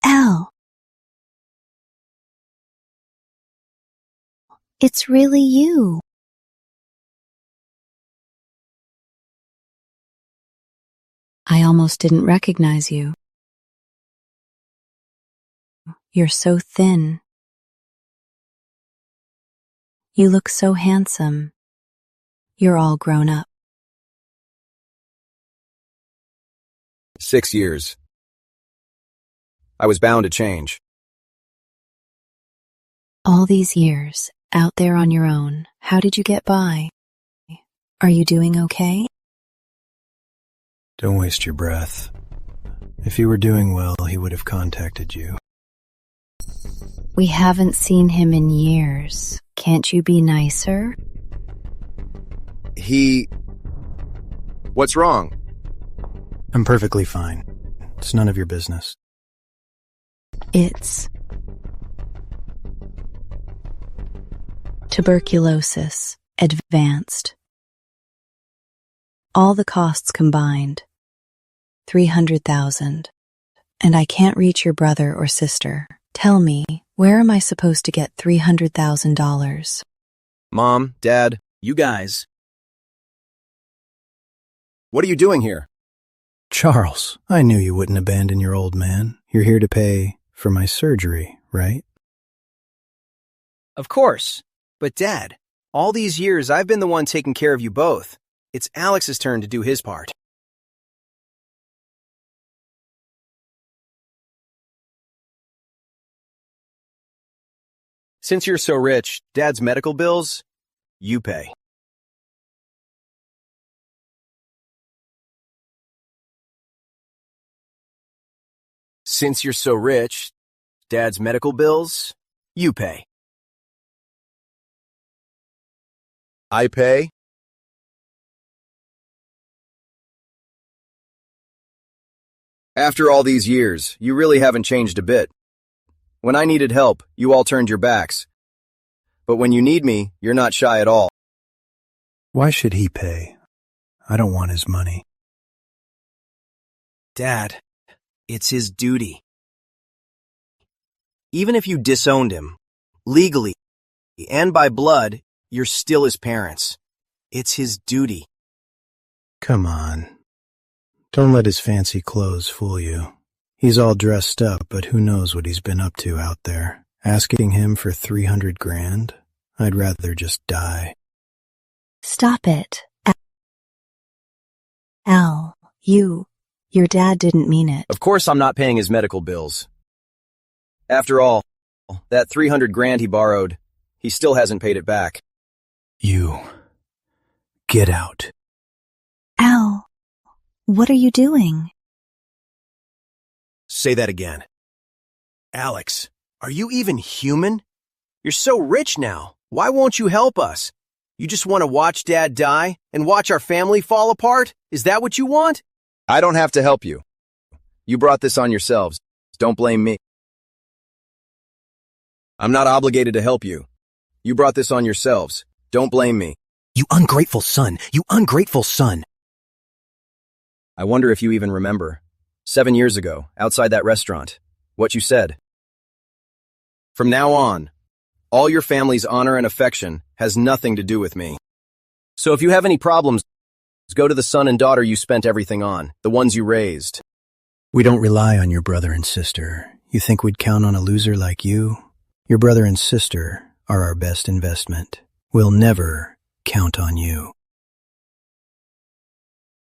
Al. It's really you. I almost didn't recognize you. You're so thin. You look so handsome. You're all grown up. 6 years. I was bound to change. All these years, out there on your own, how did you get by? Are you doing okay? Don't waste your breath. If he were doing well, he would have contacted you. We haven't seen him in years. Can't you be nicer? What's wrong? I'm perfectly fine. It's none of your business. It's tuberculosis, advanced. All the costs combined, $300,000. And I can't reach your brother or sister. Tell me, where am I supposed to get $300,000? Mom, Dad, you guys. What are you doing here? Charles, I knew you wouldn't abandon your old man. You're here to pay for my surgery, right? Of course. But Dad, all these years I've been the one taking care of you both. It's Alex's turn to do his part. Since you're so rich, Dad's medical bills, you pay. Since you're so rich, Dad's medical bills, you pay. I pay? After all these years, you really haven't changed a bit. When I needed help, you all turned your backs. But when you need me, you're not shy at all. Why should he pay? I don't want his money. Dad, it's his duty. Even if you disowned him, legally and by blood, you're still his parents. It's his duty. Come on. Don't let his fancy clothes fool you. He's all dressed up, but who knows what he's been up to out there. Asking him for 300 grand? I'd rather just die. Stop it. Al, your dad didn't mean it. Of course I'm not paying his medical bills. After all, that 300 grand he borrowed, he still hasn't paid it back. You. Get out. Al, what are you doing? Say that again. Alex, are you even human? You're so rich now. Why won't you help us? You just want to watch Dad die and watch our family fall apart? Is that what you want? I don't have to help you. You brought this on yourselves. Don't blame me. I'm not obligated to help you. You brought this on yourselves. Don't blame me. You ungrateful son. You ungrateful son. I wonder if you even remember. 7 years ago, outside that restaurant, what you said. From now on, all your family's honor and affection has nothing to do with me. So if you have any problems, go to the son and daughter you spent everything on, the ones you raised. We don't rely on your brother and sister. You think we'd count on a loser like you? Your brother and sister are our best investment. We'll never count on you.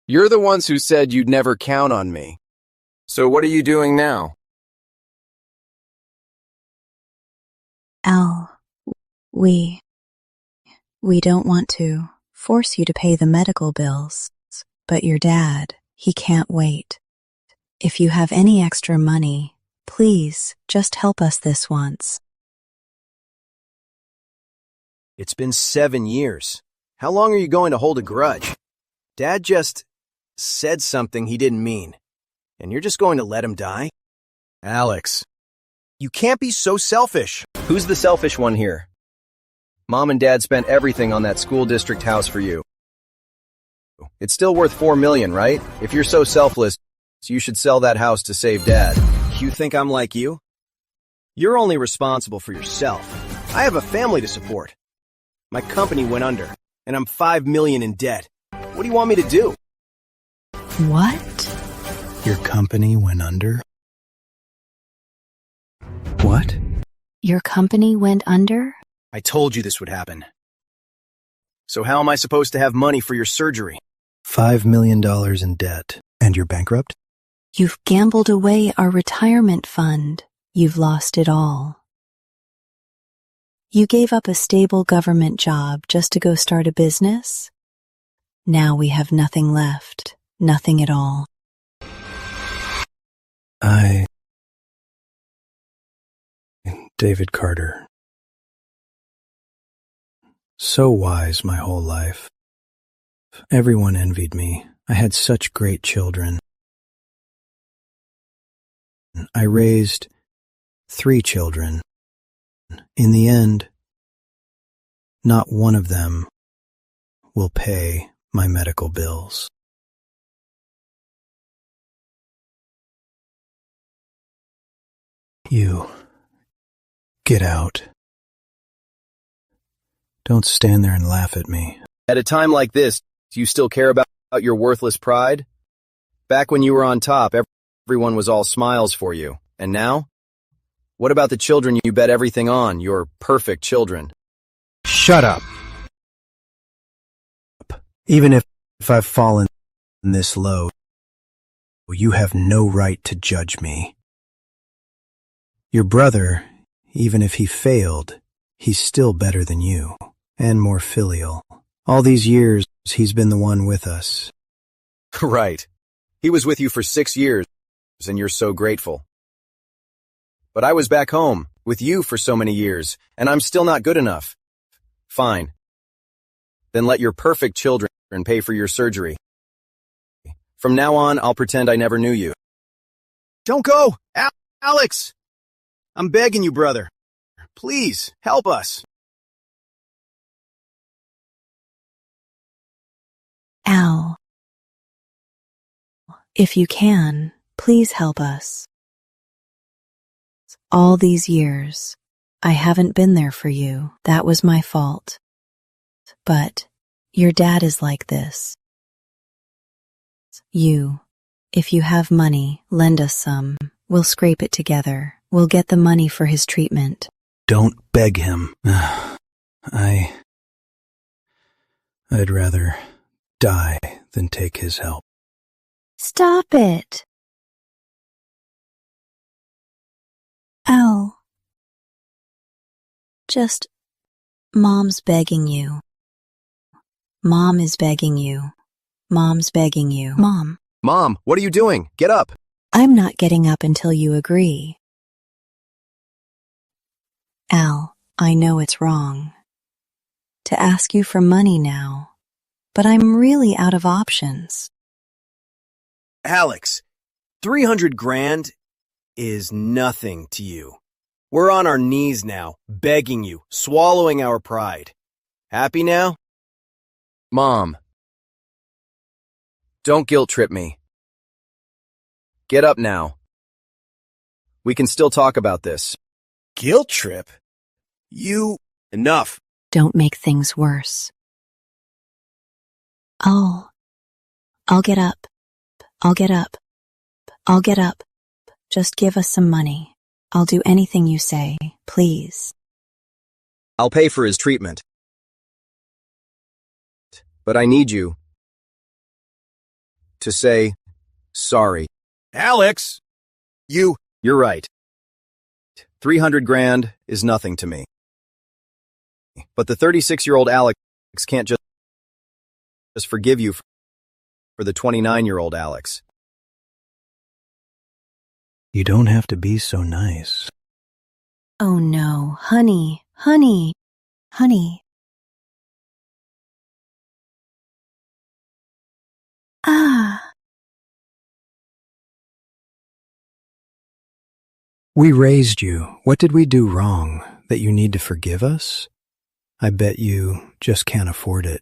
You're the ones who said you'd never count on me. So what are you doing now? Al, we don't want to force you to pay the medical bills, but your dad, he can't wait. If you have any extra money, please just help us this once. It's been 7 years. How long are you going to hold a grudge? Dad just said something he didn't mean, and you're just going to let him die? Alex. You can't be so selfish. Who's the selfish one here? Mom and Dad spent everything on that school district house for you. It's still worth $4 million, right? If you're so selfless, you should sell that house to save Dad. You think I'm like you? You're only responsible for yourself. I have a family to support. My company went under, and I'm $5 million in debt. What do you want me to do? What? Your company went under? What? Your company went under? I told you this would happen. So how am I supposed to have money for your surgery? $5 million in debt. And you're bankrupt? You've gambled away our retirement fund. You've lost it all. You gave up a stable government job just to go start a business? Now we have nothing left. Nothing at all. David Carter. So wise my whole life. Everyone envied me. I had such great children. I raised 3 children. In the end, not one of them will pay my medical bills. You. Get out. Don't stand there and laugh at me. At a time like this, do you still care about your worthless pride? Back when you were on top, everyone was all smiles for you. And now? What about the children you bet everything on, your perfect children? Shut up. Even if I've fallen this low, you have no right to judge me. Your brother, even if he failed, he's still better than you, and more filial. All these years, he's been the one with us. Right. He was with you for 6 years, and you're so grateful. But I was back home, with you for so many years, and I'm still not good enough. Fine. Then let your perfect children pay for your surgery. From now on, I'll pretend I never knew you. Don't go! Alex! I'm begging you, brother. Please, help us. Al, if you can, please help us. All these years, I haven't been there for you. That was my fault. But your dad is like this. If you have money, lend us some. We'll scrape it together. We'll get the money for his treatment. Don't beg him. I'd rather die than take his help. Stop it. Al. Just, Mom's begging you. Mom is begging you. Mom's begging you. Mom. Mom, what are you doing? Get up. I'm not getting up until you agree. Al, I know it's wrong to ask you for money now, but I'm really out of options. Alex, 300 grand is nothing to you. We're on our knees now, begging you, swallowing our pride. Happy now? Mom. Don't guilt trip me. Get up now. We can still talk about this. Guilt trip? Enough. Don't make things worse. I'll get up. I'll get up. I'll get up. Just give us some money. I'll do anything you say, please. I'll pay for his treatment. But I need you to say sorry. Alex! You're right. 300 grand is nothing to me. But the 36-year-old Alex can't just forgive you for the 29-year-old Alex. You don't have to be so nice. Oh no, honey, honey, honey. Ah. We raised you. What did we do wrong that you need to forgive us? I bet you just can't afford it.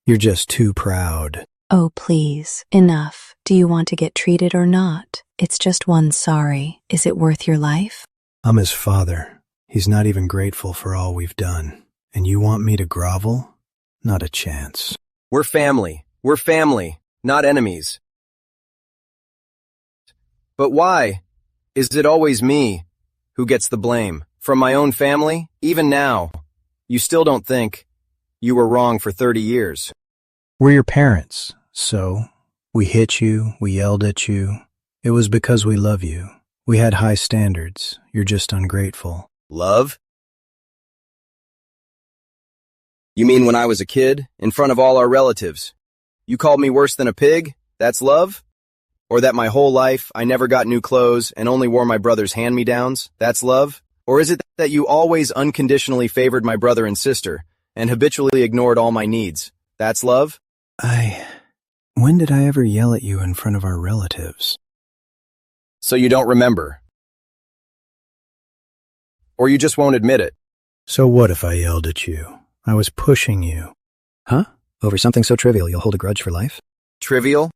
You're just too proud. Oh, please, enough. Do you want to get treated or not? It's just one sorry. Is it worth your life? I'm his father. He's not even grateful for all we've done. And you want me to grovel? Not a chance. We're family. We're family, not enemies. But why is it always me who gets the blame? From my own family? Even now, you still don't think you were wrong for 30 years. We're your parents, so we hit you, we yelled at you. It was because we love you. We had high standards. You're just ungrateful. Love? You mean when I was a kid, in front of all our relatives? You called me worse than a pig? That's love? Or that my whole life I never got new clothes and only wore my brother's hand-me-downs? That's love? Or is it that you always unconditionally favored my brother and sister and habitually ignored all my needs? That's love? When did I ever yell at you in front of our relatives? So you don't remember? Or you just won't admit it? So what if I yelled at you? I was pushing you. Huh? Over something so trivial you'll hold a grudge for life? Trivial?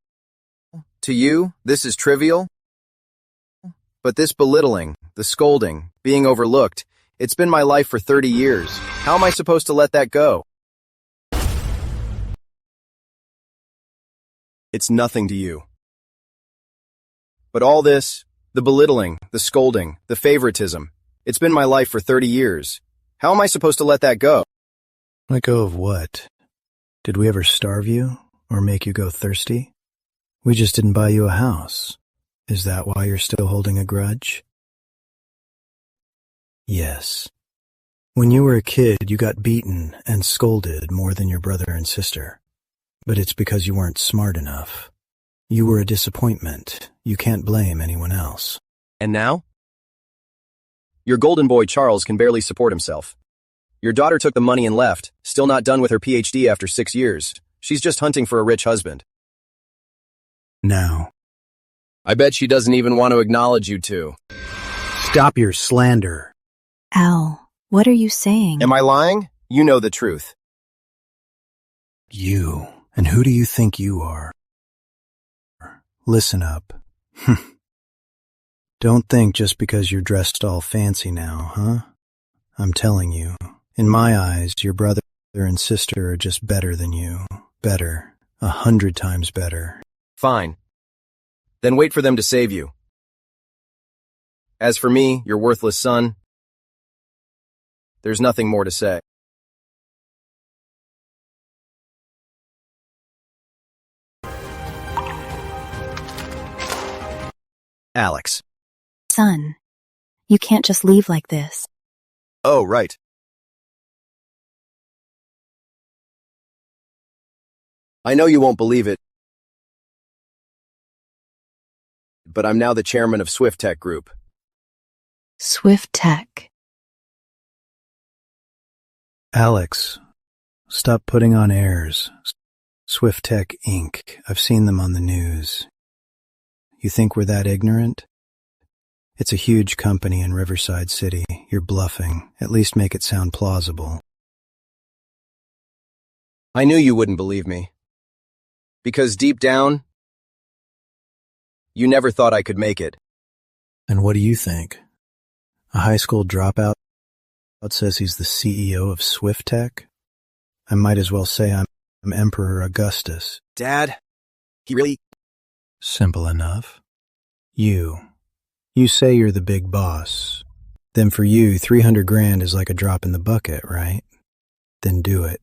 To you, this is trivial? But this belittling, the scolding, being overlooked, it's been my life for 30 years. How am I supposed to let that go? It's nothing to you. But all this, the belittling, the scolding, the favoritism, it's been my life for 30 years. How am I supposed to let that go? Let go of what? Did we ever starve you or make you go thirsty? We just didn't buy you a house. Is that why you're still holding a grudge? Yes. When you were a kid, you got beaten and scolded more than your brother and sister. But it's because you weren't smart enough. You were a disappointment. You can't blame anyone else. And now? Your golden boy Charles can barely support himself. Your daughter took the money and left, still not done with her PhD after 6 years. She's just hunting for a rich husband. Now. I bet she doesn't even want to acknowledge you two. Stop your slander. Al, what are you saying? Am I lying? You know the truth. You. And who do you think you are? Listen up. Don't think just because you're dressed all fancy now, huh? I'm telling you, in my eyes, your brother and sister are just better than you. Better. 100 times better. Fine. Then wait for them to save you. As for me, your worthless son, there's nothing more to say. Alex. Son, you can't just leave like this. Oh, right. I know you won't believe it, but I'm now the chairman of Swift Tech Group. Swift Tech. Alex, stop putting on airs. Swift Tech Inc. I've seen them on the news. You think we're that ignorant? It's a huge company in Riverside City. You're bluffing. At least make it sound plausible. I knew you wouldn't believe me. Because deep down, you never thought I could make it. And what do you think? A high school dropout says he's the CEO of Swift Tech? I might as well say I'm Emperor Augustus. Dad, he really... Simple enough. You say you're the big boss. Then for you, 300 grand is like a drop in the bucket, right? Then do it.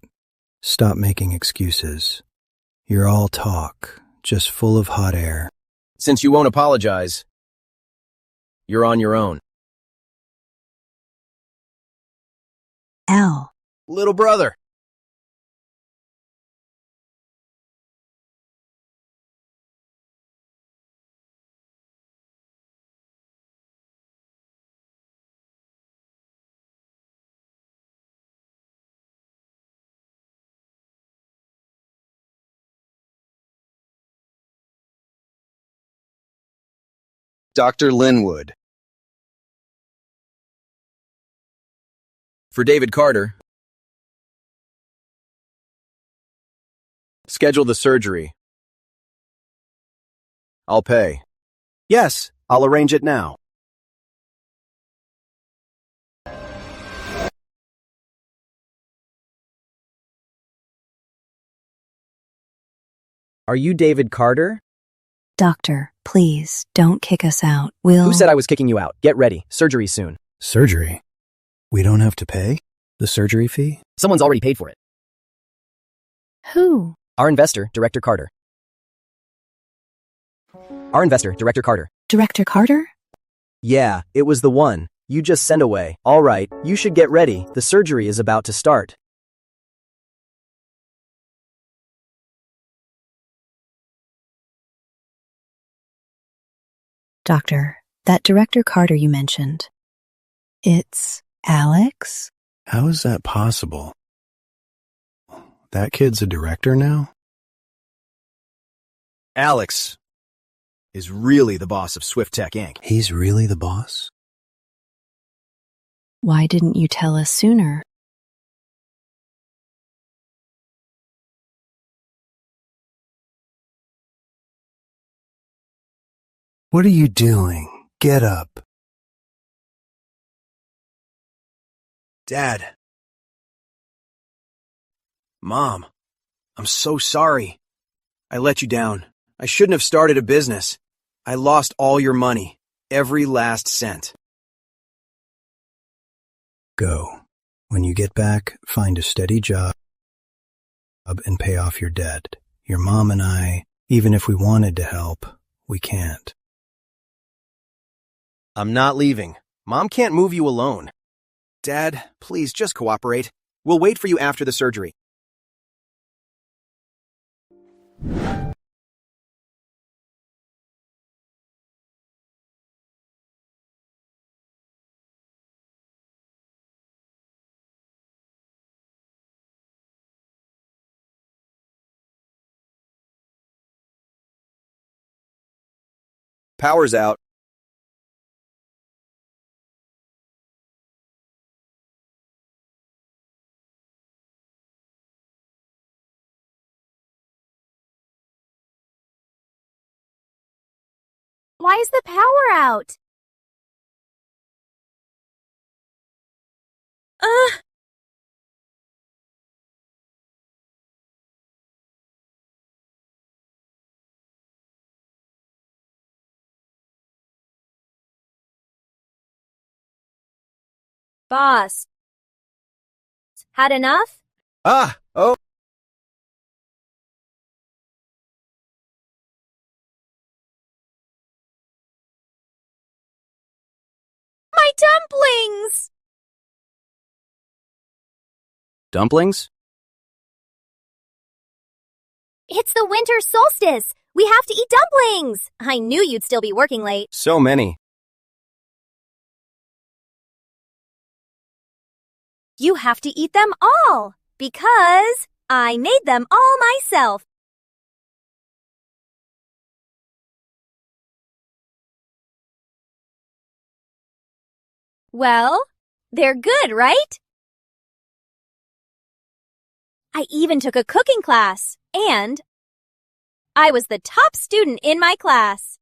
Stop making excuses. You're all talk, just full of hot air. Since you won't apologize, you're on your own. Al. Little brother. Dr. Linwood. For David Carter. Schedule the surgery. I'll pay. Yes, I'll arrange it now. Are you David Carter? Doctor, please, don't kick us out. We'll... Who said I was kicking you out? Get ready. Surgery soon. Surgery? We don't have to pay? The surgery fee? Someone's already paid for it. Who? Our investor, Director Carter. Director Carter? Yeah, it was the one. You just sent away. All right, you should get ready. The surgery is about to start. Doctor, that Director Carter you mentioned. It's Alex? How is that possible? That kid's a director now? Alex is really the boss of Swift Tech Inc. He's really the boss? Why didn't you tell us sooner? What are you doing? Get up. Dad. Mom, I'm so sorry. I let you down. I shouldn't have started a business. I lost all your money. Every last cent. Go. When you get back, find a steady job and pay off your debt. Your mom and I, even if we wanted to help, we can't. I'm not leaving. Mom can't move you alone. Dad, please just cooperate. We'll wait for you after the surgery. Power's out. Why is the power out? Ugh! Boss. Had enough? Oh. My dumplings! Dumplings? It's the winter solstice! We have to eat dumplings! I knew you'd still be working late. So many. You have to eat them all, because I made them all myself. Well, they're good, right? I even took a cooking class, and I was the top student in my class.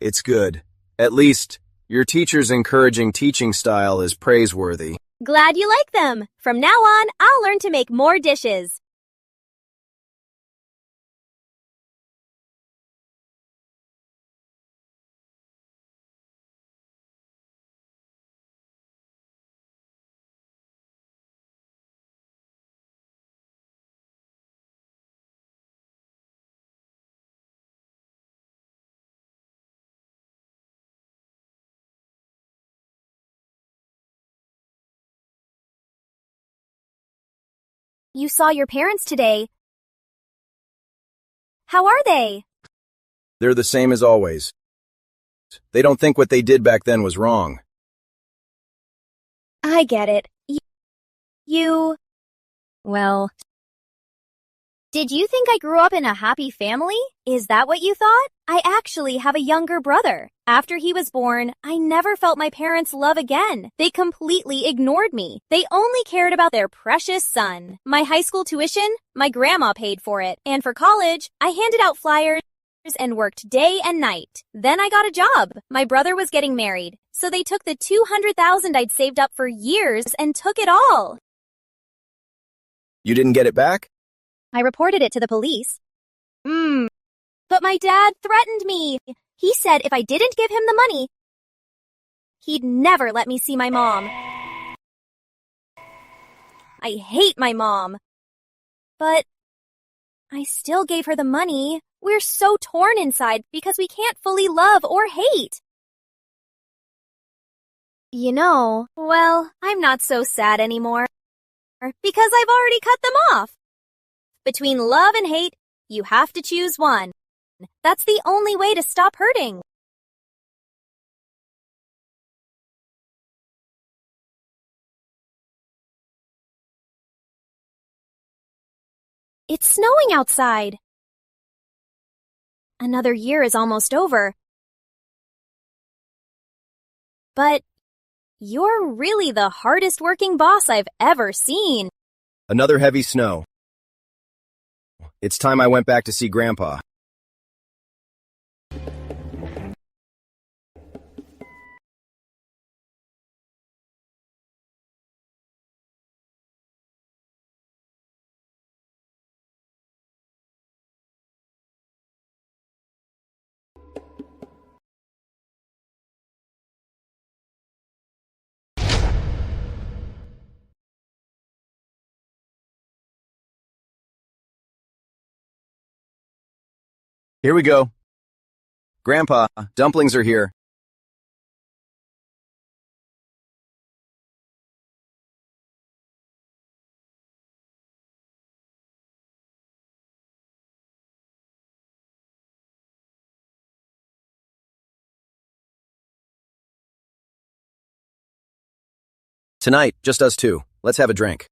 It's good. At least, your teacher's encouraging teaching style is praiseworthy. Glad you like them. From now on, I'll learn to make more dishes. You saw your parents today. How are they? They're the same as always. They don't think what they did back then was wrong. I get it. Well, did you think I grew up in a happy family? Is that what you thought? I actually have a younger brother. After he was born, I never felt my parents' love again. They completely ignored me. They only cared about their precious son. My high school tuition, my grandma paid for it. And for college, I handed out flyers and worked day and night. Then I got a job. My brother was getting married, so they took the $200,000 I'd saved up for years and took it all. You didn't get it back? I reported it to the police. But my dad threatened me. He said if I didn't give him the money, he'd never let me see my mom. I hate my mom. But I still gave her the money. We're so torn inside because we can't fully love or hate. Well, I'm not so sad anymore. Because I've already cut them off. Between love and hate, you have to choose one. That's the only way to stop hurting. It's snowing outside. Another year is almost over. But you're really the hardest working boss I've ever seen. Another heavy snow. It's time I went back to see Grandpa. Here we go. Grandpa, dumplings are here. Tonight, just us two. Let's have a drink.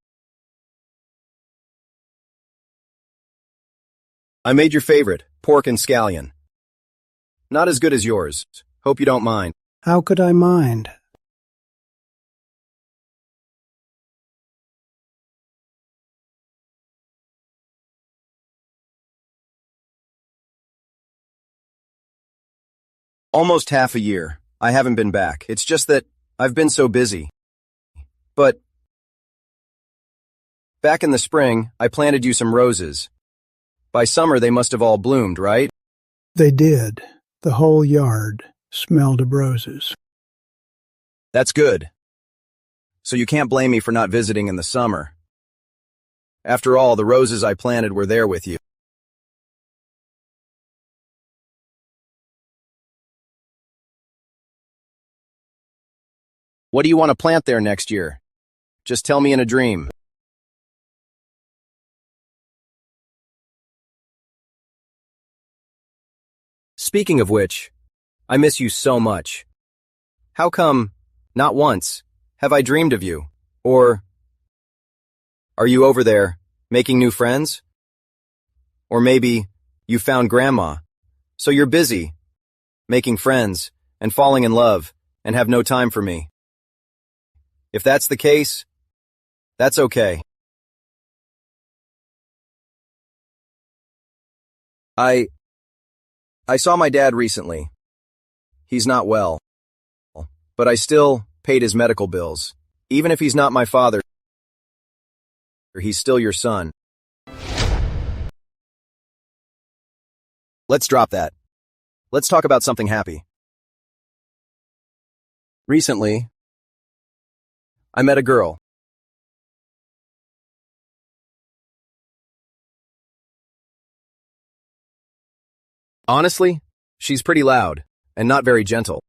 I made your favorite, pork and scallion. Not as good as yours. Hope you don't mind. How could I mind? Almost half a year. I haven't been back. It's just that I've been so busy. But back in the spring, I planted you some roses. By summer, they must have all bloomed, right? They did. The whole yard smelled of roses. That's good. So you can't blame me for not visiting in the summer. After all, the roses I planted were there with you. What do you want to plant there next year? Just tell me in a dream. Speaking of which, I miss you so much. How come, not once, have I dreamed of you? Or, are you over there, making new friends? Or maybe, you found Grandma, so you're busy, making friends, and falling in love, and have no time for me. If that's the case, that's okay. I saw my dad recently. He's not well, but I still paid his medical bills. Even if he's not my father, he's still your son. Let's drop that. Let's talk about something happy. Recently, I met a girl. Honestly, she's pretty loud and not very gentle.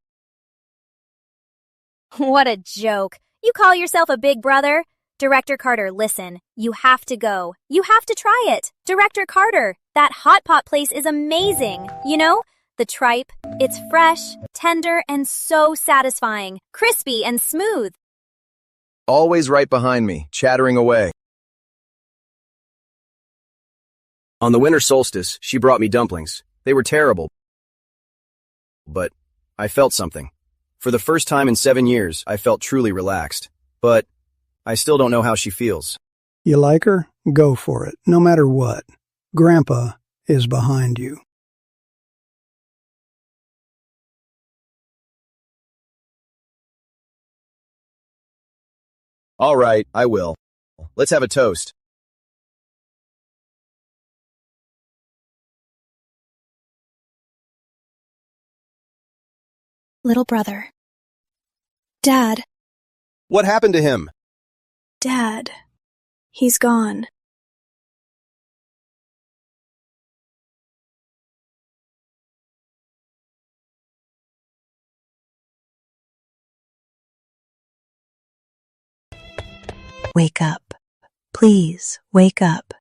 What a joke. You call yourself a big brother? Director Carter, listen. You have to go. You have to try it. Director Carter, that hot pot place is amazing. You know, the tripe, it's fresh, tender, and so satisfying. Crispy and smooth. Always right behind me, chattering away. On the winter solstice, she brought me dumplings. They were terrible. But I felt something. For the first time in 7 years, I felt truly relaxed. But I still don't know how she feels. You like her? Go for it, no matter what. Grandpa is behind you. All right, I will. Let's have a toast. Little brother. Dad. What happened to him? Dad. He's gone. Wake up. Please, wake up.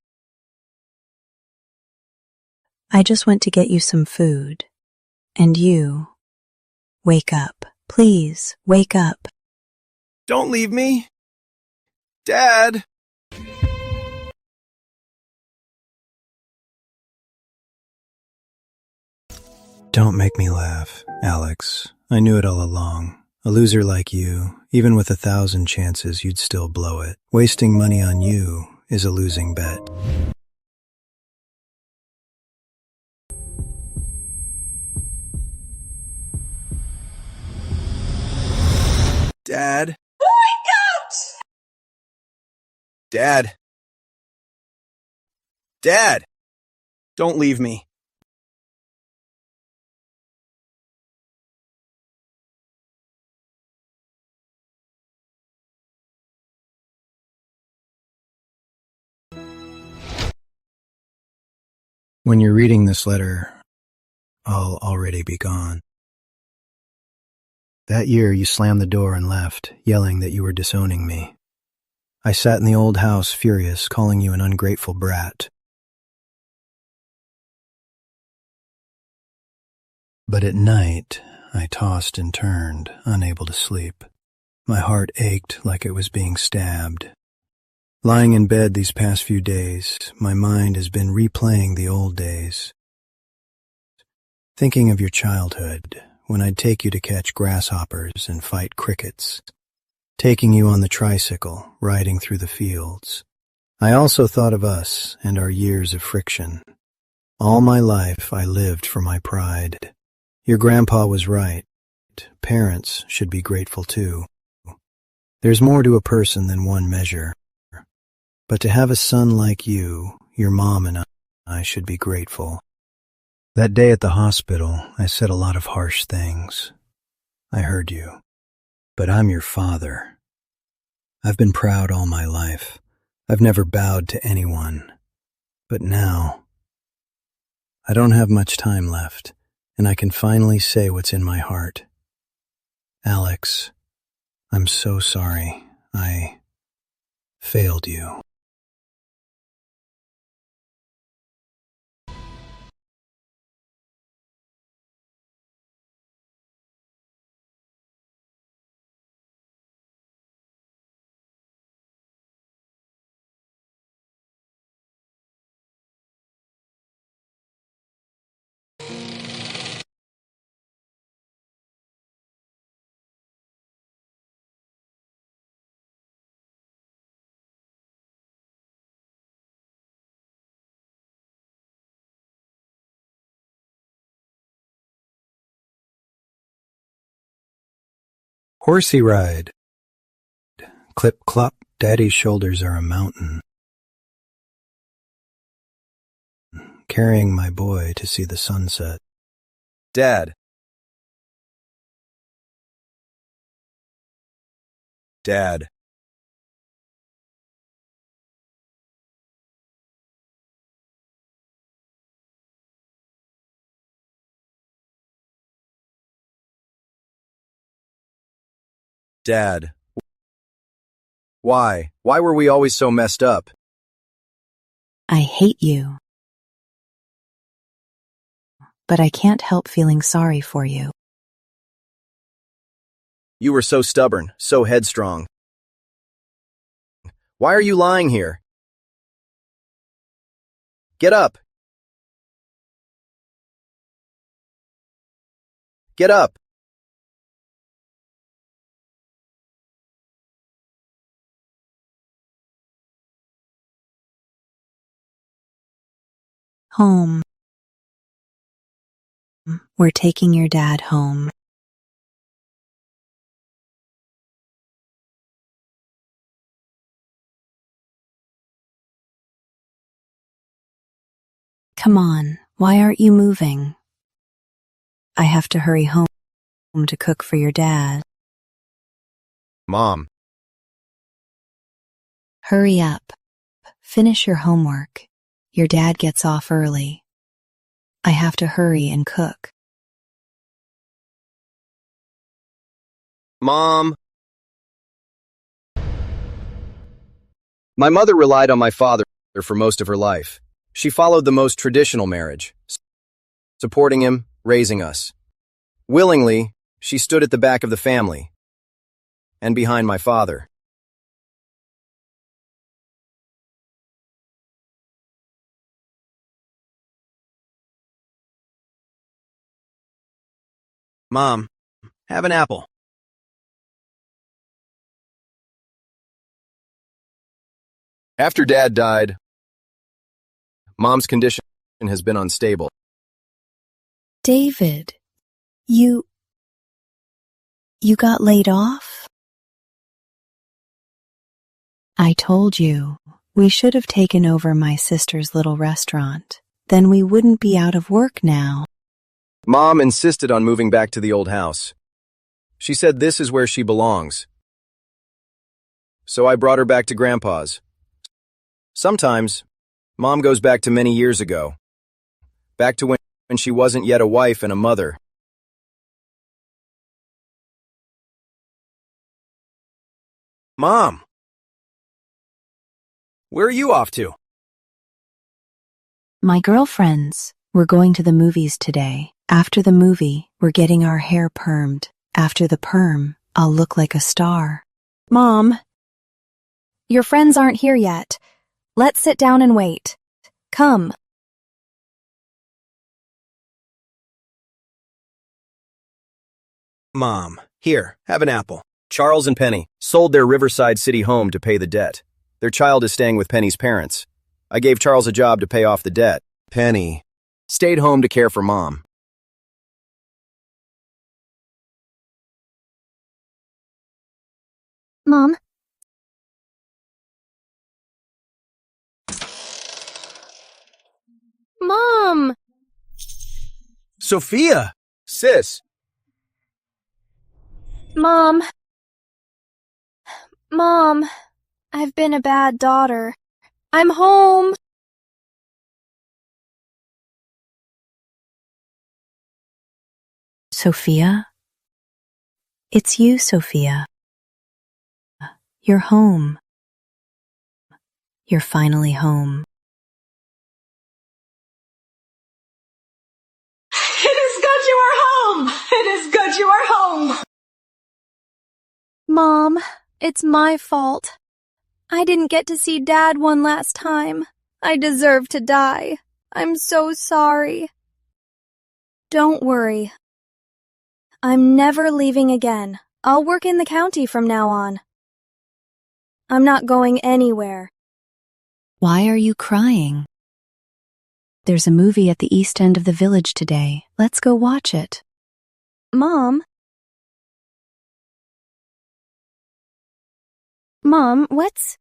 I just went to get you some food. And you, wake up. Please, wake up. Don't leave me. Dad! Don't make me laugh, Alex. I knew it all along. A loser like you, even with 1,000 chances, you'd still blow it. Wasting money on you is a losing bet. Dad? Oh my God! Dad! Dad! Don't leave me. When you're reading this letter, I'll already be gone. That year, you slammed the door and left, yelling that you were disowning me. I sat in the old house furious, calling you an ungrateful brat. But at night, I tossed and turned, unable to sleep. My heart ached like it was being stabbed. Lying in bed these past few days, my mind has been replaying the old days. Thinking of your childhood, when I'd take you to catch grasshoppers and fight crickets. Taking you on the tricycle, riding through the fields. I also thought of us and our years of friction. All my life I lived for my pride. Your grandpa was right. Parents should be grateful too. There's more to a person than one measure. But to have a son like you, your mom and I should be grateful. That day at the hospital, I said a lot of harsh things. I heard you. But I'm your father. I've been proud all my life. I've never bowed to anyone. But now, I don't have much time left, and I can finally say what's in my heart. Alex, I'm so sorry. I failed you. Horsey ride. Clip clop, Daddy's shoulders are a mountain. Carrying my boy to see the sunset. Dad. Dad. Dad. Why? Why were we always so messed up? I hate you. But I can't help feeling sorry for you. You were so stubborn, so headstrong. Why are you lying here? Get up. Get up. Home. We're taking your dad home. Come on, why aren't you moving? I have to hurry home to cook for your dad. Mom. Hurry up. Finish your homework. Your dad gets off early. I have to hurry and cook. Mom. My mother relied on my father for most of her life. She followed the most traditional marriage, supporting him, raising us. Willingly, she stood at the back of the family and behind my father. Mom, have an apple. After Dad died, Mom's condition has been unstable. David, you got laid off? I told you, we should have taken over my sister's little restaurant. Then we wouldn't be out of work now. Mom insisted on moving back to the old house. She said this is where she belongs. So I brought her back to Grandpa's. Sometimes, Mom goes back to many years ago. Back to when she wasn't yet a wife and a mother. Mom! Where are you off to? My girlfriends, we're going to the movies today. After the movie, we're getting our hair permed. After the perm, I'll look like a star. Mom, your friends aren't here yet. Let's sit down and wait. Come. Mom, here, have an apple. Charles and Penny sold their Riverside City home to pay the debt. Their child is staying with Penny's parents. I gave Charles a job to pay off the debt. Penny stayed home to care for Mom. Mom? Mom! Sophia! Sis! Mom, I've been a bad daughter. I'm home. Sophia? It's you, Sophia. You're home. You're finally home. It is good you are home! It is good you are home! Mom, it's my fault. I didn't get to see Dad one last time. I deserve to die. I'm so sorry. Don't worry. I'm never leaving again. I'll work in the county from now on. I'm not going anywhere. Why are you crying? There's a movie at the east end of the village today. Let's go watch it. Mom, what's...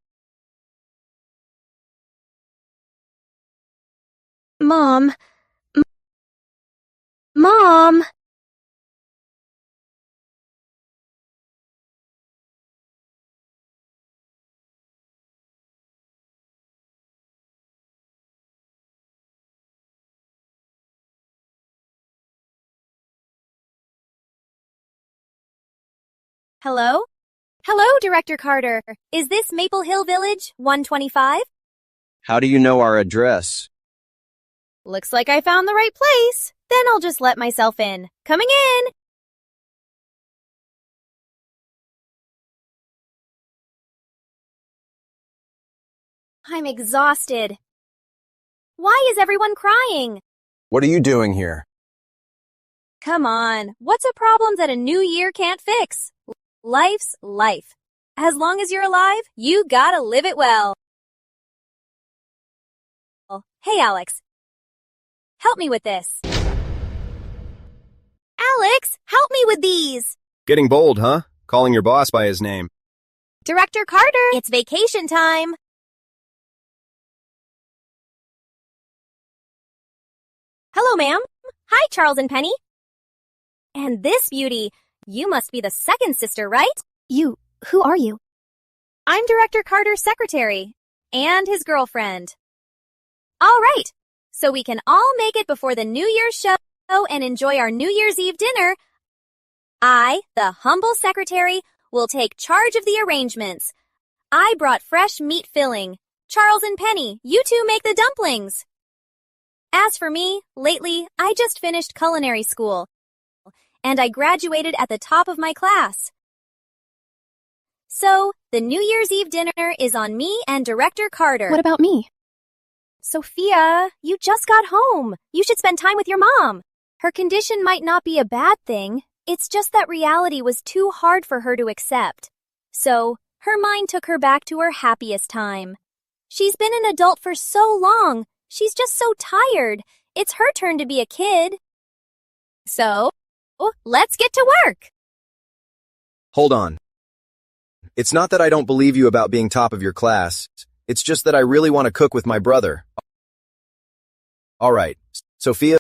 Mom. Mom! Hello? Hello, Director Carter. Is this Maple Hill Village, 125? How do you know our address? Looks like I found the right place. Then I'll just let myself in. Coming in! I'm exhausted. Why is everyone crying? What are you doing here? Come on, what's a problem that a new year can't fix? Life's life. As long as you're alive, you gotta live it well. Hey, Alex. Help me with this. Alex, help me with these. Getting bold, huh? Calling your boss by his name. Director Carter, it's vacation time. Hello, ma'am. Hi, Charles and Penny. And this beauty, you must be the second sister, right? Who are you? I'm Director Carter's secretary and his girlfriend. All right, so we can all make it before the New Year's show and enjoy our New Year's Eve dinner. I, the humble secretary, will take charge of the arrangements. I brought fresh meat filling. Charles and Penny, you two make the dumplings. As for me, lately, I just finished culinary school, and I graduated at the top of my class. So, the New Year's Eve dinner is on me and Director Carter. What about me? Sophia, you just got home. You should spend time with your mom. Her condition might not be a bad thing. It's just that reality was too hard for her to accept. So, her mind took her back to her happiest time. She's been an adult for so long. She's just so tired. It's her turn to be a kid. So, let's get to work. Hold on. It's not that I don't believe you about being top of your class. It's just that I really want to cook with my brother. All right, Sophia,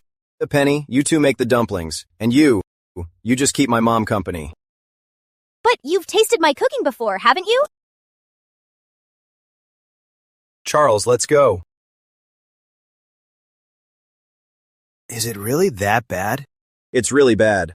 Penny, you two make the dumplings. And you just keep my mom company. But you've tasted my cooking before, haven't you? Charles, let's go. Is it really that bad? It's really bad.